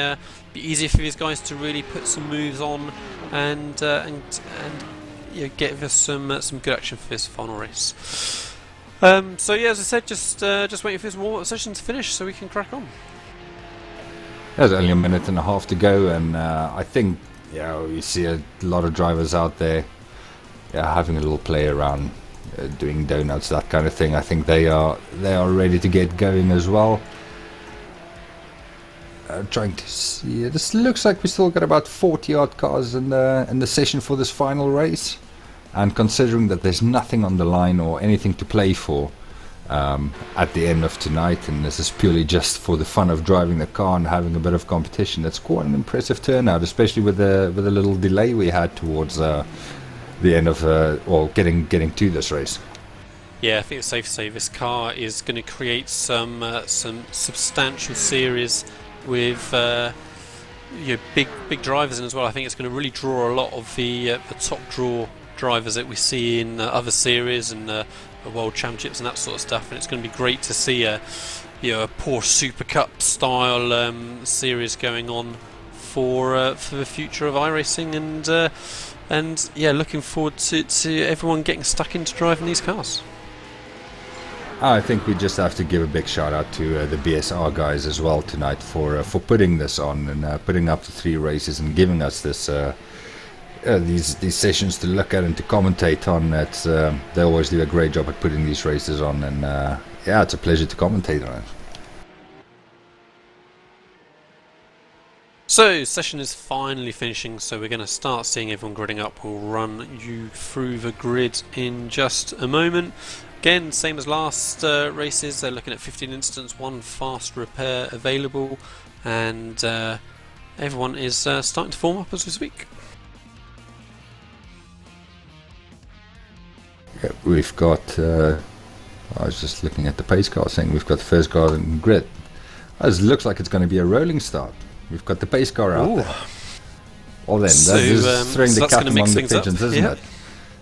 easier for these guys to really put some moves on and get us some good action for this final race. So yeah, as I said, just waiting for this warm-up session to finish so we can crack on. There's only a minute and a half to go, and I think we see a lot of drivers out there having a little play around, doing donuts, that kind of thing. I think they are ready to get going as well. Trying to see, this looks like we still got about 40 odd cars in the session for this final race, and considering that there's nothing on the line or anything to play for, at the end of tonight, and this is purely just for the fun of driving the car and having a bit of competition. It's quite an impressive turnout, especially with the little delay we had towards the end of getting to this race. Yeah, I think it's safe to say this car is going to create some substantial series with big drivers in as well. I think it's going to really draw a lot of the top draw drivers that we see in other series and the World Championships and that sort of stuff. And it's going to be great to see a Porsche Super Cup style series going on for the future of iRacing, and looking forward to everyone getting stuck into driving these cars. I think we just have to give a big shout out to the BSR guys as well tonight for putting this on and putting up the 3 races and giving us this these sessions to look at and to commentate on. They always do a great job at putting these races on, and it's a pleasure to commentate on it. So, session is finally finishing, so we're going to start seeing everyone gridding up. We'll run you through the grid in just a moment. Again, same as last races, they're looking at 15 incidents, 1 fast repair available, and everyone is starting to form up as we speak. Yeah, we've got, I was just looking at the pace car saying we've got the first car in the grid. It looks like it's going to be a rolling start. We've got the pace car out there. Well then, So, that is throwing the cat among the pigeons, isn't it?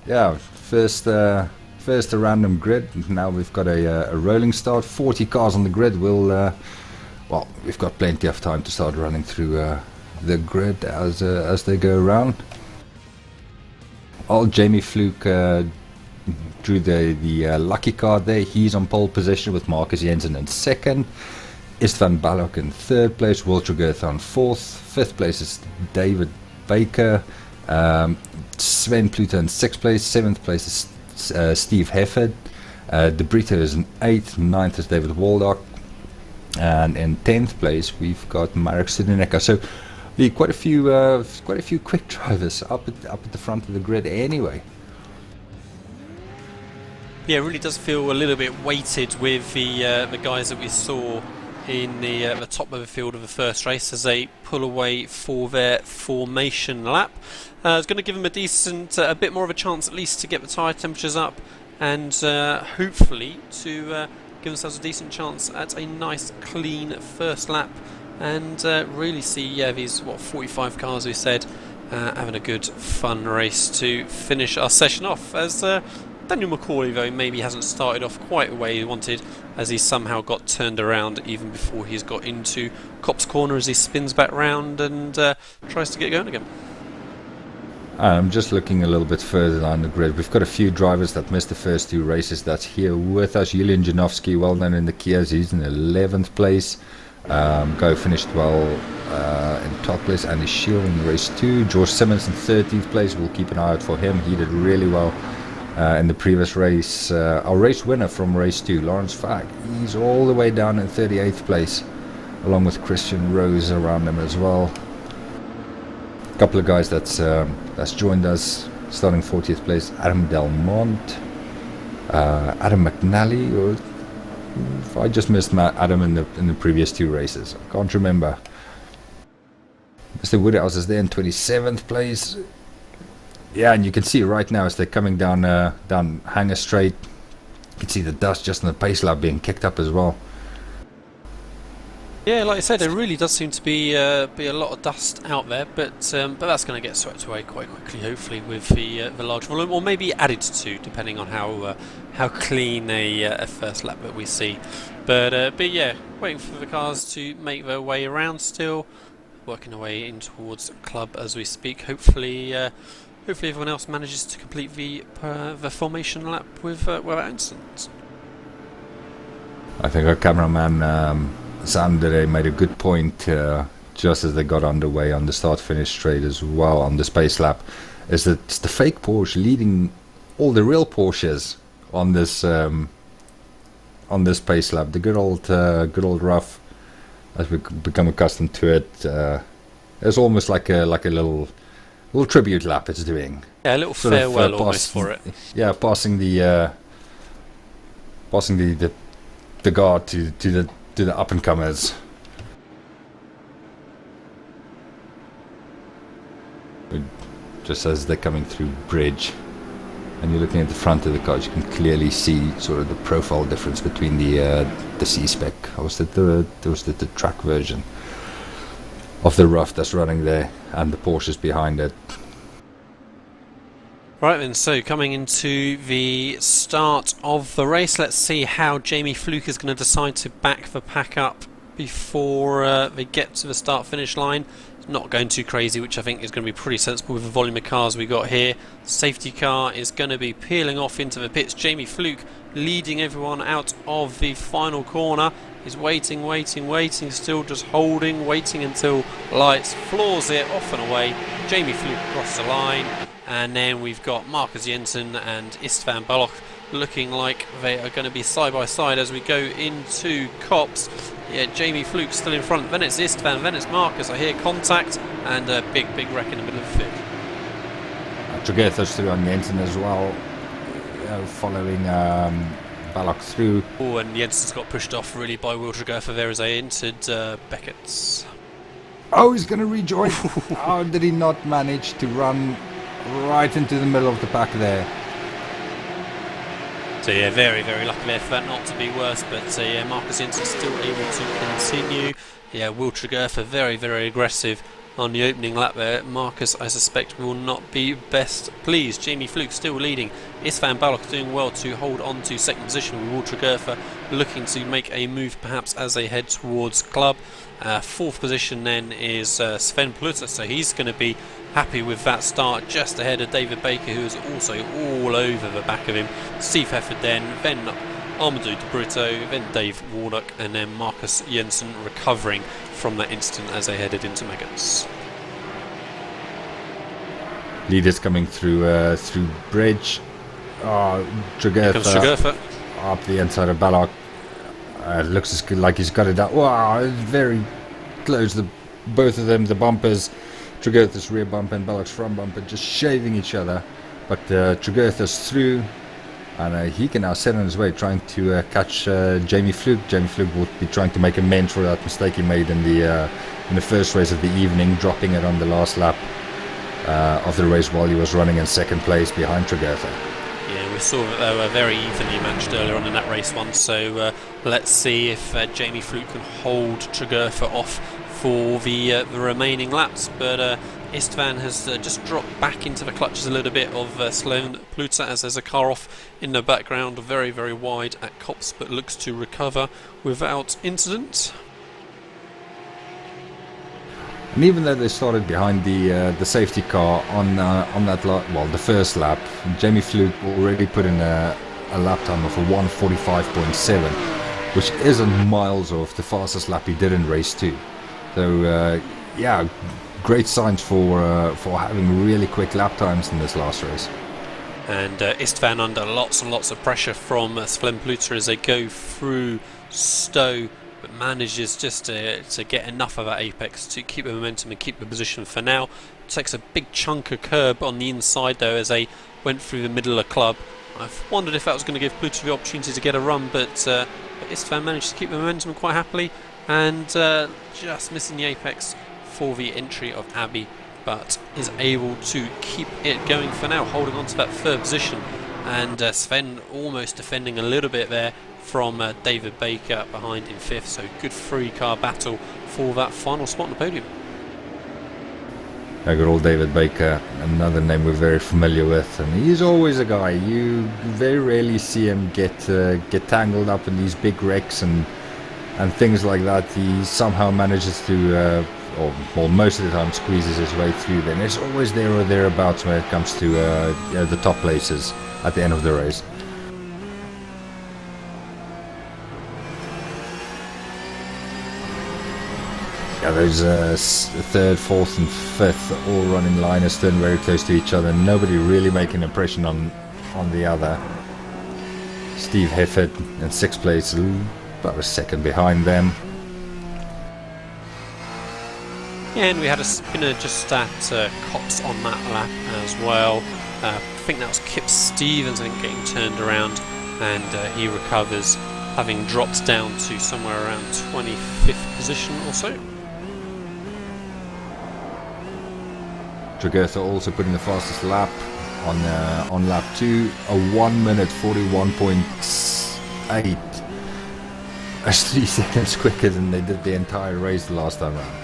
Yeah, first a random grid, and now we've got a rolling start. 40 cars on the grid. We've got plenty of time to start running through the grid as they go around. Jamie Fluke drew the lucky card there. He's on pole position with Marcus Jensen in second. Istvan Balog in third place. Walter Gerthan fourth. Fifth place is David Baker. Sven Pluter in sixth place. Seventh place is Steve Hefford. De Brito is in 8th, 9th is David Waldock, and in 10th place we've got Marek Studeneka. So quite a few quick drivers up at the front of the grid anyway. Yeah, it really does feel a little bit weighted with the guys that we saw in the top of the field of the first race as they pull away for their formation lap. It's going to give them a bit more of a chance at least to get the tyre temperatures up, and hopefully to give themselves a decent chance at a nice clean first lap, and really see these 45 cars we said having a good fun race to finish our session off, as Daniel McCauley though maybe hasn't started off quite the way he wanted, as he somehow got turned around even before he's got into Cop's corner as he spins back round and tries to get going again. I'm just looking a little bit further down the grid. We've got a few drivers that missed the first 2 races that's here with us. Julian Janowski, well done in the Kias, he's in 11th place. Go finished well in 12th place. Andy Shield in race 2. George Simmons in 13th place. We'll keep an eye out for him. He did really well in the previous race. Our race winner from race 2, Lawrence Fag, he's all the way down in 38th place, along with Christian Rose around him as well. A couple of guys that's joined us, starting 40th place, Adam Delmont, Adam McNally, or if I just missed Adam in the previous 2 races, I can't remember. Mr. Woodhouse is there in 27th place. Yeah, and you can see right now as they're coming down Hanger Straight, you can see the dust just in the pace lap being kicked up as well. Yeah, like I said, there really does seem to be a lot of dust out there, but that's going to get swept away quite quickly, hopefully, with the large volume, or maybe added to, depending on how clean a first lap that we see. But yeah, waiting for the cars to make their way around still, working their way in towards club as we speak. Hopefully everyone else manages to complete the formation lap without incidents. I think our cameraman Sander made a good point just as they got underway on the start-finish straight as well on the space lap, is that it's the fake Porsche leading all the real Porsches on this space lap. The good old rough, as we become accustomed to it, it's almost like a little tribute lap it's doing. Yeah, a little farewell almost for it. Yeah, passing the passing the guard to the up and comers. Just as they're coming through bridge, and you're looking at the front of the cars, you can clearly see sort of the profile difference between the C-Spec. Or was it the track version of the rough that's running there, and the Porsches behind it. Right then, so coming into the start of the race, let's see how Jamie Fluke is going to decide to back the pack up before they get to the start-finish line. Not going too crazy, which I think is going to be pretty sensible with the volume of cars we got here. Safety car is going to be peeling off into the pits. Jamie Fluke leading everyone out of the final corner. Is waiting, still just holding, waiting until lights, floors it, off and away. Jamie Fluke across the line, and then we've got Marcus Jensen and Istvan Balog looking like they are going to be side by side as we go into Cops. Yeah, Jamie Fluke still in front, then it's Istvan, then it's Marcus. I hear contact and a big wreck in the middle of the field. Tregertha's through on Jensen as well, following Balog through. Oh, and Jensen's got pushed off really by Will Tregertha there as they entered Beckett's. Oh, he's going to rejoin. How did he not manage to run right into the middle of the pack there? So yeah, very lucky there for that not to be worse, but yeah, Marcus Jensen still able to continue. Yeah, Will Tregertha very aggressive on the opening lap there. Marcus, I suspect, will not be best pleased. Jamie Fluke still leading. Istvan Balog doing well to hold on to second position, with Will Tregertha looking to make a move perhaps as they head towards club. Fourth position then is Sven Plutter, so he's going to be happy with that start, just ahead of David Baker, who is also all over the back of him. Steve Hefford then Amadou De Brito, then Dave Warnock, and then Marcus Jensen recovering from that incident as they headed into Meggets. Leaders coming through bridge. Tregertha up the inside of Balog. Looks like he's got it out. Wow, it's very close. Both of them, the bumpers, Tregertha's rear bumper and Balog's front bumper, just shaving each other. But Tregertha's through, and he can now set on his way, trying to catch Jamie Fluke. Jamie Fluke will be trying to make amends for that mistake he made in the first race of the evening, dropping it on the last lap of the race while he was running in second place behind Tregertha. Yeah, we saw that they were very evenly matched earlier on in that race one, so let's see if Jamie Fluke can hold Tregertha off for the remaining laps. But Istvan has just dropped back into the clutches a little bit of Sven Plutter, as there's a car off in the background, very wide at Cops, but looks to recover without incident. And even though they started behind the safety car on that the first lap, Jamie Fluke already put in a lap time of a 1:45.7, which isn't miles off the fastest lap he did in race 2. So yeah, great signs for having really quick lap times in this last race. And Istvan under lots and lots of pressure from Sven Plutter as they go through Stowe, but manages just to get enough of that apex to keep the momentum and keep the position for now. Takes a big chunk of curb on the inside though as they went through the middle of club. I've wondered if that was going to give Plutter the opportunity to get a run, but Istvan managed to keep the momentum quite happily, and just missing the apex for the entry of Abbey, but is able to keep it going for now, holding on to that third position. And Sven almost defending a little bit there from David Baker behind in fifth, so good three-car battle for that final spot on the podium. Good old David Baker, another name we're very familiar with, and he's always a guy, you very rarely see him get tangled up in these big wrecks and things like that. He somehow manages to, or most of the time, squeezes his way through. Then it's always there or thereabouts when it comes to the top places at the end of the race. Yeah, those third, fourth and fifth all running line is turn very close to each other. Nobody really making an impression on the other. Steve Hefford in sixth place, about a second behind them. Yeah, and we had a spinner just at Cops on that lap as well. I think that was Kip Stevens, I think, getting turned around and he recovers, having dropped down to somewhere around 25th position or so. Tregurtha also putting the fastest lap on lap 2, a 1 minute 41.8. That's 3 seconds quicker than they did the entire race the last time around.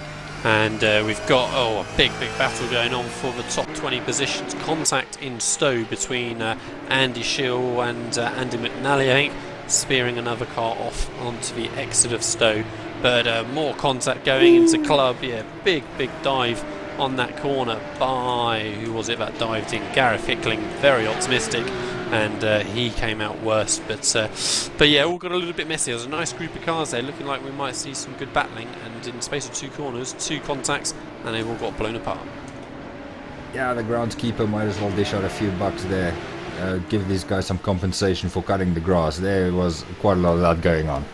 And we've got a big battle going on for the top 20 positions. Contact in Stowe between Andy Schill and Andy McNally, I think, spearing another car off onto the exit of Stowe. But more contact going into Club. Yeah, big dive on that corner by, who was it that dived in? Gareth Hickling, very optimistic, and he came out worst. But yeah, all got a little bit messy. There's a nice group of cars there, looking like we might see some good battling, and in the space of 2 corners, 2 contacts, and they've all got blown apart. Yeah, the groundskeeper might as well dish out a few bucks there. Give these guys some compensation for cutting the grass. There was quite a lot of that going on.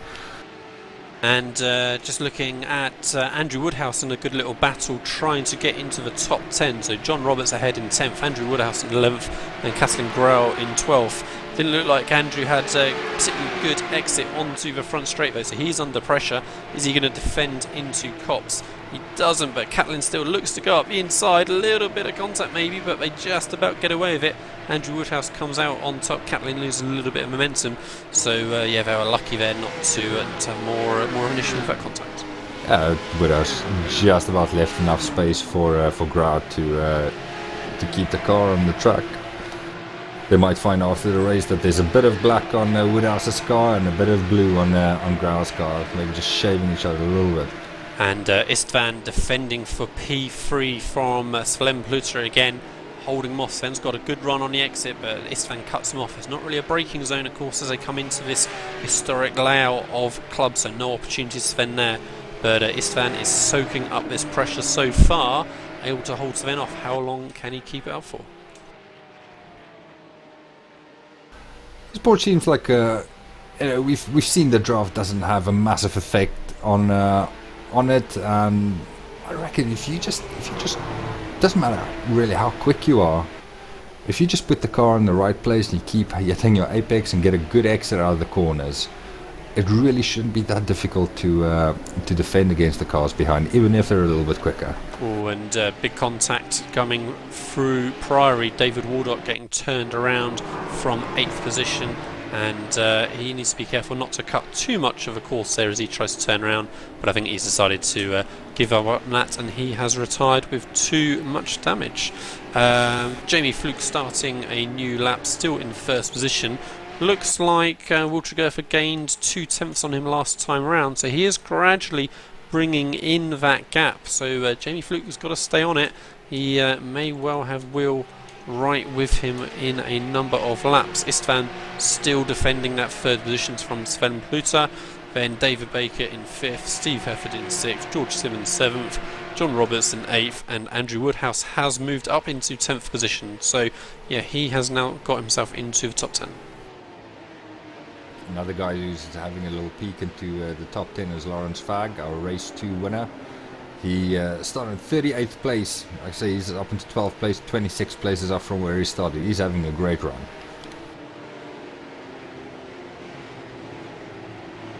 And just looking at Andrew Woodhouse in a good little battle, trying to get into the top 10. So John Roberts ahead in 10th, Andrew Woodhouse in 11th, and Kathleen Grell in 12th. Didn't look like Andrew had a particularly good exit onto the front straight though, so he's under pressure. Is he going to defend into Copse? He doesn't, but Catlin still looks to go up the inside. A little bit of contact maybe, but they just about get away with it. Andrew Woodhouse comes out on top. Catlin loses a little bit of momentum. So yeah, they were lucky there not to have more of an issue with that contact. Woodhouse just about left enough space for Grout to keep the car on the track. They might find after the race that there's a bit of black on Woodhouse's car and a bit of blue on Grout's car, maybe just shaving each other a little bit. And Istvan defending for P3 from Sven Pluter again, holding him off. Sven's got a good run on the exit, but Istvan cuts him off. There's not really a braking zone, of course, as they come into this historic layout of Club, so no opportunities for Sven there. But Istvan is soaking up this pressure so far, able to hold Sven off. How long can he keep it up for? This board seems like we've seen the draft doesn't have a massive effect on it, and I reckon if you just doesn't matter really how quick you are, if you just put the car in the right place and you keep hitting your apex and get a good exit out of the corners, it really shouldn't be that difficult to defend against the cars behind, even if they're a little bit quicker. Oh, and big contact coming through Priory. David Waldock getting turned around from 8th position, and he needs to be careful not to cut too much of a course there as he tries to turn around, but I think he's decided to give up on that, and he has retired with too much damage. Jamie Fluke starting a new lap, still in 1st position. Looks like Will Tregurtha gained 2 tenths on him last time round, so he is gradually bringing in that gap. So Jamie Fluke has got to stay on it. He may well have Will right with him in a number of laps. Istvan still defending that 3rd position from Sven Pluter. Then David Baker in 5th, Steve Hefford in 6th, George Simmons 7th, John Roberts in 8th, and Andrew Woodhouse has moved up into 10th position. So yeah, he has now got himself into the top 10. Another guy who's having a little peek into the top 10 is Lawrence Fagg, our race 2 winner. He started in 38th place. I say he's up into 12th place, 26 places up from where he started. He's having a great run.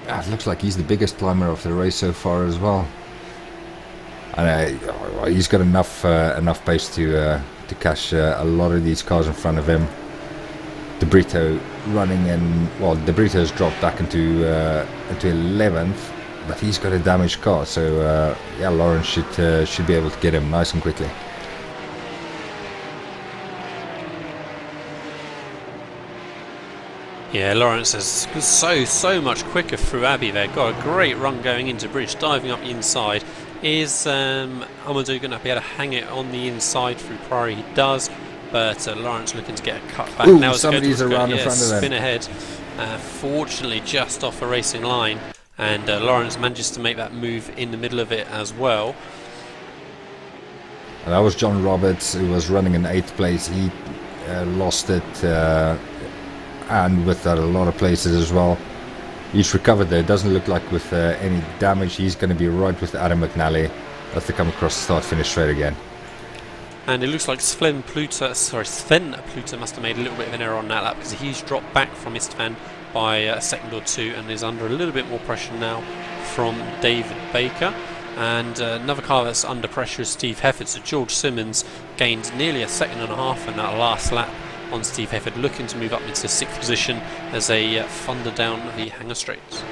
It looks like he's the biggest climber of the race so far as well. And he's got enough pace to catch a lot of these cars in front of him. De Brito running in, well, De Brito's dropped back into 11th, but he's got a damaged car, so yeah, Lawrence should be able to get him nice and quickly. Yeah, Lawrence is so much quicker through Abbey there. Got a great run going into bridge, diving up the inside. Is Amadou going to be able to hang it on the inside through Priory? He does. But Lawrence looking to get a cut back. Ooh, now somebody's around in front of them. Spin ahead. Fortunately, just off the racing line, and Lawrence manages to make that move in the middle of it as well. And that was John Roberts, who was running in 8th place. He lost it, and with that, a lot of places as well. He's recovered there. It doesn't look like with any damage. He's going to be right with Adam McNally as they come across the start-finish straight again. and it looks like Sven Pluter must have made a little bit of an error on that lap, because he's dropped back from Istvan by a second or two and is under a little bit more pressure now from David Baker. And another car that's under pressure is Steve Hefford. So George Simmons gained nearly a second and a half in that last lap on Steve Hefford, looking to move up into 6th position as they thunder down the Hanger Straights.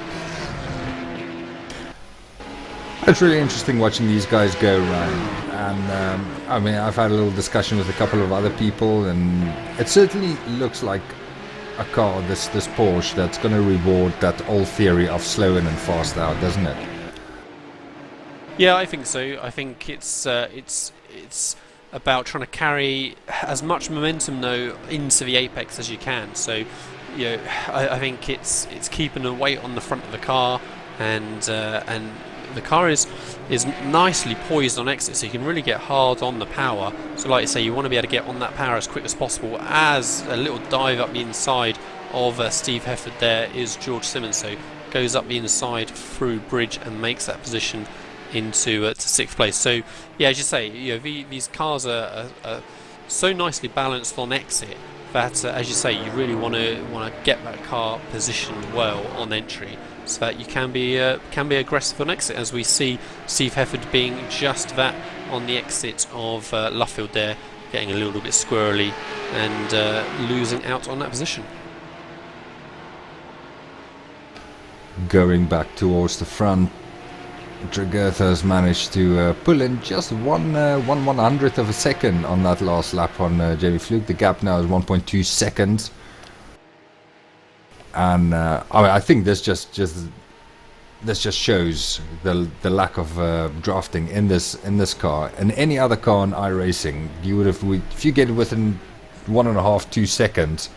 It's really interesting watching these guys go around, and I mean, I've had a little discussion with a couple of other people, and it certainly looks like a car, this Porsche, that's going to reward that old theory of slow in and fast out, doesn't it? Yeah, I think so. I think it's about trying to carry as much momentum though into the apex as you can. So, you know, I think it's keeping the weight on the front of the car, and the car is nicely poised on exit, so you can really get hard on the power. So like I say, you want to be able to get on that power as quick as possible. As a little dive up the inside of Steve Hefford there is George Simmons, so goes up the inside through bridge and makes that position into to 6th place. So yeah, as you say, you know, these cars are so nicely balanced on exit that as you say, you really want to get that car positioned well on entry, so that you can be aggressive on exit, as we see Steve Hefford being just that on the exit of Luffield there, getting a little bit squirrely and losing out on that position. Going back towards the front, Tregurtha has managed to pull in just one 1/100th of a second on that last lap on Jamie Fluke. The gap now is 1.2 seconds. And I mean, I think this just shows the lack of drafting in this car. And any other car in iRacing, you would have, if you get within 1.5-2 seconds,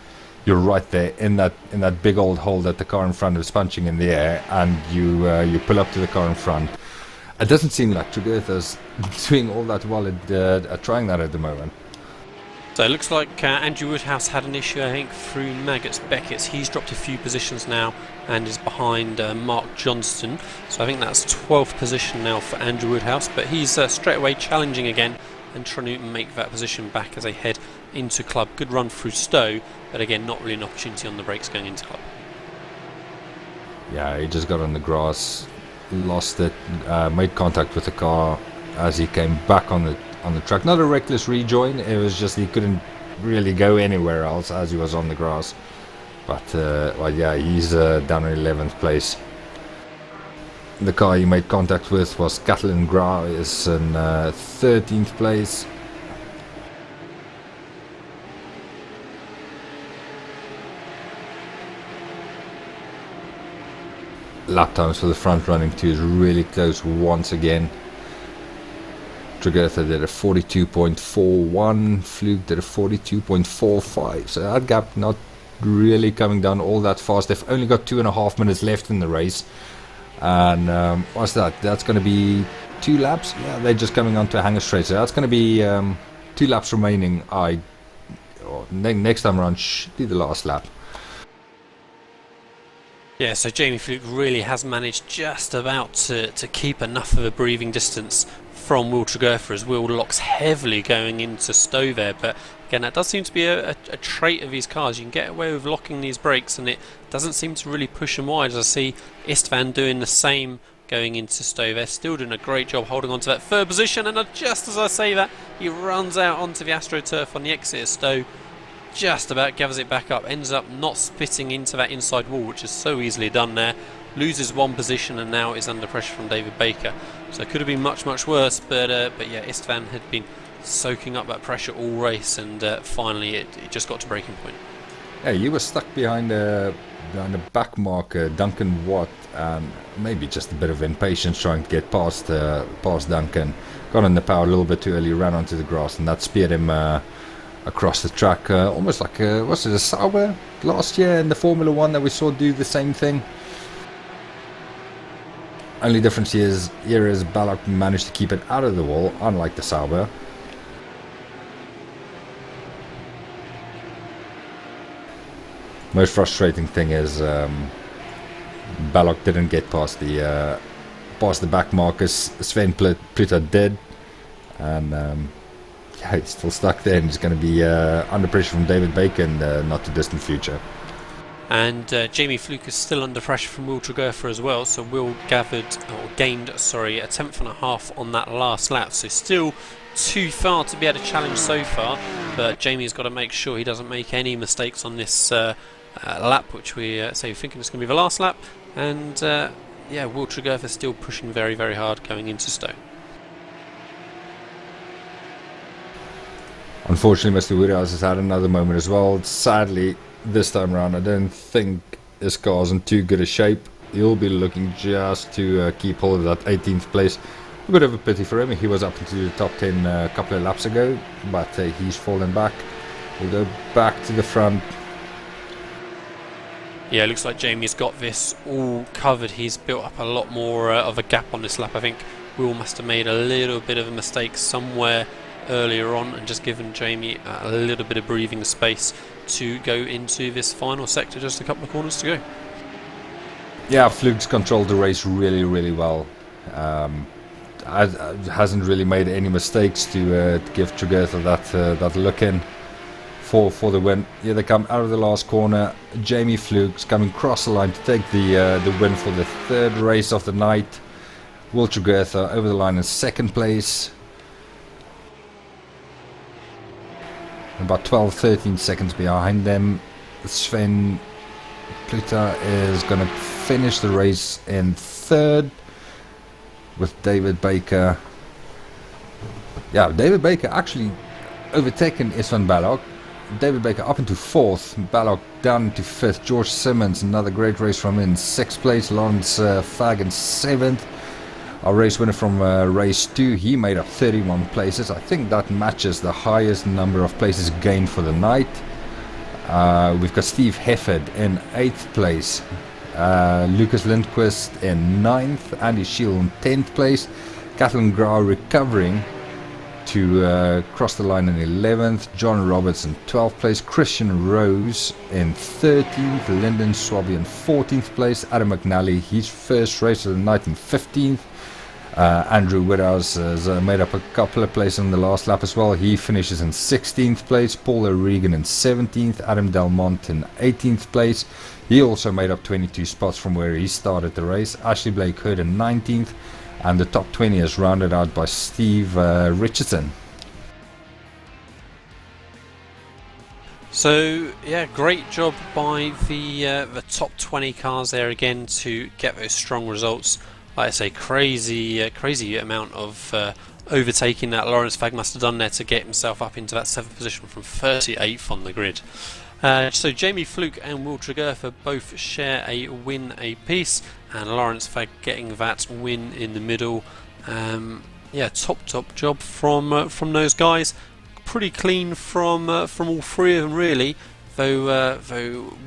you're right there in that big old hole that the car in front is punching in the air, and you pull up to the car in front. It doesn't seem like Tregurtha's doing all that well at trying that at the moment. So it looks like Andrew Woodhouse had an issue, I think, through Maggots Beckett's. He's dropped a few positions now and is behind Mark Johnston. So I think that's 12th position now for Andrew Woodhouse, but he's straight away challenging again and trying to make that position back as they head into club. Good run through Stowe, but again, not really an opportunity on the brakes going into club. Yeah, he just got on the grass, lost it, made contact with the car as he came back on the track. Not a reckless rejoin, it was just he couldn't really go anywhere else as he was on the grass. But well, yeah, he's down in 11th place. The car he made contact with was Kathleen Gra, is in 13th place. Lap times for the front running two is really close once again. Tregurtha did a 42.41, Fluke did a 42.45, so that gap not really coming down all that fast. They've only got 2.5 minutes left in the race, and what's that? That's going to be 2 laps. Yeah, they're just coming onto a hanger straight, so that's going to be 2 laps remaining. Next time around should be the last lap. Yeah, so Jamie Fluke really has managed just about to keep enough of a breathing distance from Will Tregurtha, as Will locks heavily going into Stowe there. But again, that does seem to be a trait of these cars. You can get away with locking these brakes and it doesn't seem to really push them wide. As I see Istvan doing the same going into Stowe. They're still doing a great job holding on to that 3rd position, and just as I say that, he runs out onto the AstroTurf on the exit of Stowe. Just about gathers it back up, ends up not spitting into that inside wall, which is so easily done there. Loses 1 position and now is under pressure from David Baker. So it could have been much much worse, but yeah, Istvan had been soaking up that pressure all race, and finally it just got to breaking point. Yeah, you were stuck behind the back marker, Duncan Watt, and maybe just a bit of impatience trying to get past Duncan. Got on the power a little bit too early, ran onto the grass, and that speared him across the track, almost like was it a Sauber last year in the Formula 1 that we saw do the same thing? Only difference here is Balak managed to keep it out of the wall, unlike the Sauber. Most frustrating thing is Balak didn't get past the back markers. Sven Pluter did, and yeah, he's still stuck there, and he's going to be under pressure from David Baker in the not too distant future. And Jamie Fluke is still under pressure from Will Tregurtha as well, so Will gained a 10th.5 on that last lap, so still too far to be able to challenge so far, but Jamie's got to make sure he doesn't make any mistakes on this lap, which we say thinking it's going to be the last lap, and yeah, Will Tregurtha still pushing very, very hard going into Stowe. Unfortunately, Mr. Woodhouse has had another moment as well. Sadly, this time around, I don't think his car's in too good a shape. He'll be looking just to keep hold of that 18th place. A bit of a pity for him. He was up into the top 10 a couple of laps ago, but he's fallen back. We'll go back to the front. Yeah, it looks like Jamie's got this all covered. He's built up a lot more of a gap on this lap. I think Will must have made a little bit of a mistake somewhere earlier on and just given Jamie a little bit of breathing space to go into this final sector, just a couple of corners to go. Yeah, Fluke's controlled the race really, really well. Hasn't really made any mistakes to give Tregurtha that look in for the win. Yeah, they come out of the last corner. Jamie Fluke's coming across the line to take the win for the third race of the night. Will Tregurtha over the line in second place. About 12-13 seconds behind them, Sven Pluta is going to finish the race in third with David Baker. Yeah, David Baker actually overtaken Istvan Balog. David Baker up into fourth, Balog down into fifth. George Simmons, another great race from him, in sixth place. Lawrence Fag in seventh. Our race winner from race 2, he made up 31 places. I think that matches the highest number of places gained for the night. We've got Steve Hefford in 8th place. Lucas Lindquist in 9th. Andy Scheel in 10th place. Kathleen Grau recovering to cross the line in 11th. John Roberts in 12th place. Christian Rose in 13th. Lyndon Swabby in 14th place. Adam McNally, his first race of the night, in 15th. Andrew Woodhouse has made up a couple of places in the last lap as well. He finishes in 16th place. Paul O'Regan in 17th. Adam Delmont in 18th place. He also made up 22 spots from where he started the race. Ashley Blake Hood in 19th. And the top 20 is rounded out by Steve Richardson. So yeah, great job by the top 20 cars there again to get those strong results. Like I say, crazy amount of overtaking that Lawrence Fag must have done there to get himself up into that 7th position from 38th on the grid. So Jamie Fluke and Will Tregurtha both share a win apiece, and Lawrence Fag getting that win in the middle. Yeah, top job from those guys. Pretty clean from all three of them really. Though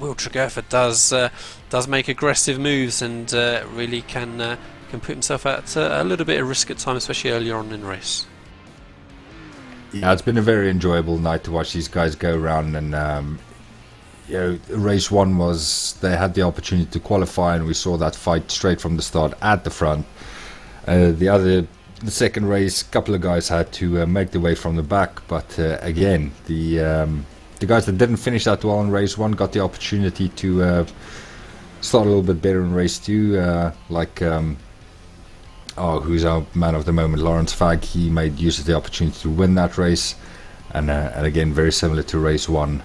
Will Tregurtha does make aggressive moves and really can put himself at a little bit of risk at times, especially earlier on in the race. Yeah, it's been a very enjoyable night to watch these guys go around, and you know, race 1 was, they had the opportunity to qualify, and we saw that fight straight from the start at the front. The second race, a couple of guys had to make their way from the back, but again, the guys that didn't finish that well in race 1 got the opportunity to start a little bit better in race 2, who's our man of the moment, Lawrence Fag. He made use of the opportunity to win that race, and again, very similar to race 1,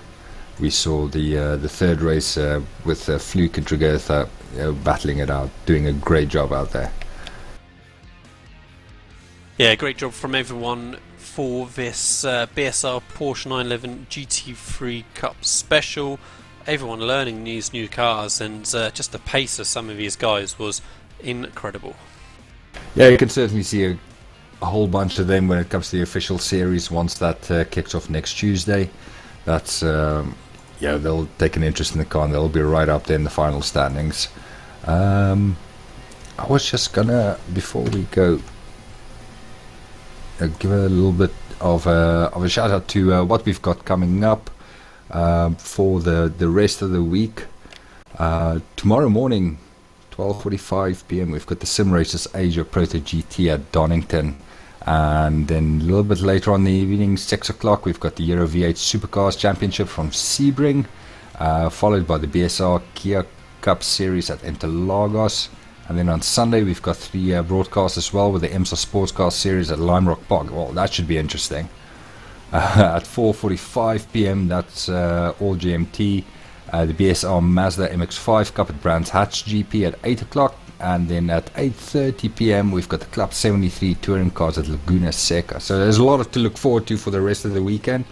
we saw the third race with Fluke and Tregurtha battling it out, doing a great job out there. Yeah, great job from everyone for this BSR Porsche 911 GT3 Cup special. Everyone learning these new cars, and just the pace of some of these guys was incredible. Yeah, you can certainly see a whole bunch of them when it comes to the official series once that kicks off next Tuesday. That's they'll take an interest in the car and they'll be right up there in the final standings. I was just gonna, before we go, give a little bit of a shout out to what we've got coming up for the rest of the week. Tomorrow morning, 12:45 p.m. we've got the Sim Racers Asia Proto GT at Donington. And then a little bit later on in the evening, 6 o'clock, we've got the Euro V8 Supercars Championship from Sebring, followed by the BSR Kia Cup Series at Interlagos. And then on Sunday, we've got 3 broadcasts as well with the IMSA Sports Car Series at Lime Rock Park. Well, that should be interesting. At 4:45 p.m., that's all GMT. The BSR Mazda MX-5 Cup at Brands Hatch GP at 8 o'clock. And then at 8:30 p.m. we've got the Club 73 touring cars at Laguna Seca. So there's a lot to look forward to for the rest of the weekend.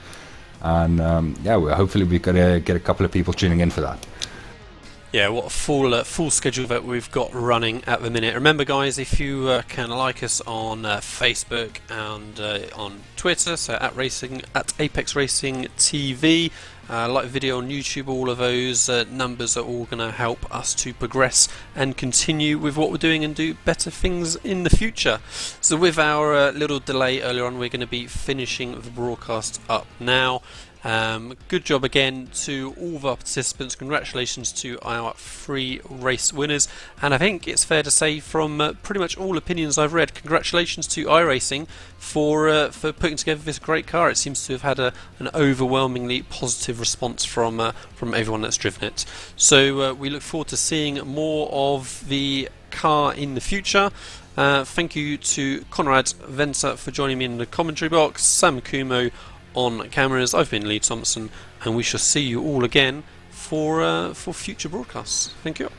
And hopefully we're going to get a couple of people tuning in for that. Yeah, what a full schedule that we've got running at the minute. Remember, guys, if you can like us on Facebook and on Twitter, so at Apex Racing TV, like the video on YouTube, all of those numbers are all going to help us to progress and continue with what we're doing and do better things in the future. So with our little delay earlier on, we're going to be finishing the broadcast up now. Good job again to all of our participants. Congratulations to our 3 race winners, and I think it's fair to say from pretty much all opinions I've read, congratulations to iRacing for putting together this great car. It seems to have had an overwhelmingly positive response from everyone that's driven it. So we look forward to seeing more of the car in the future. Thank you to Conrad Venter for joining me in the commentary box, Sam Kumo on cameras. I've been Lee Thompson, and we shall see you all again for future broadcasts. Thank you.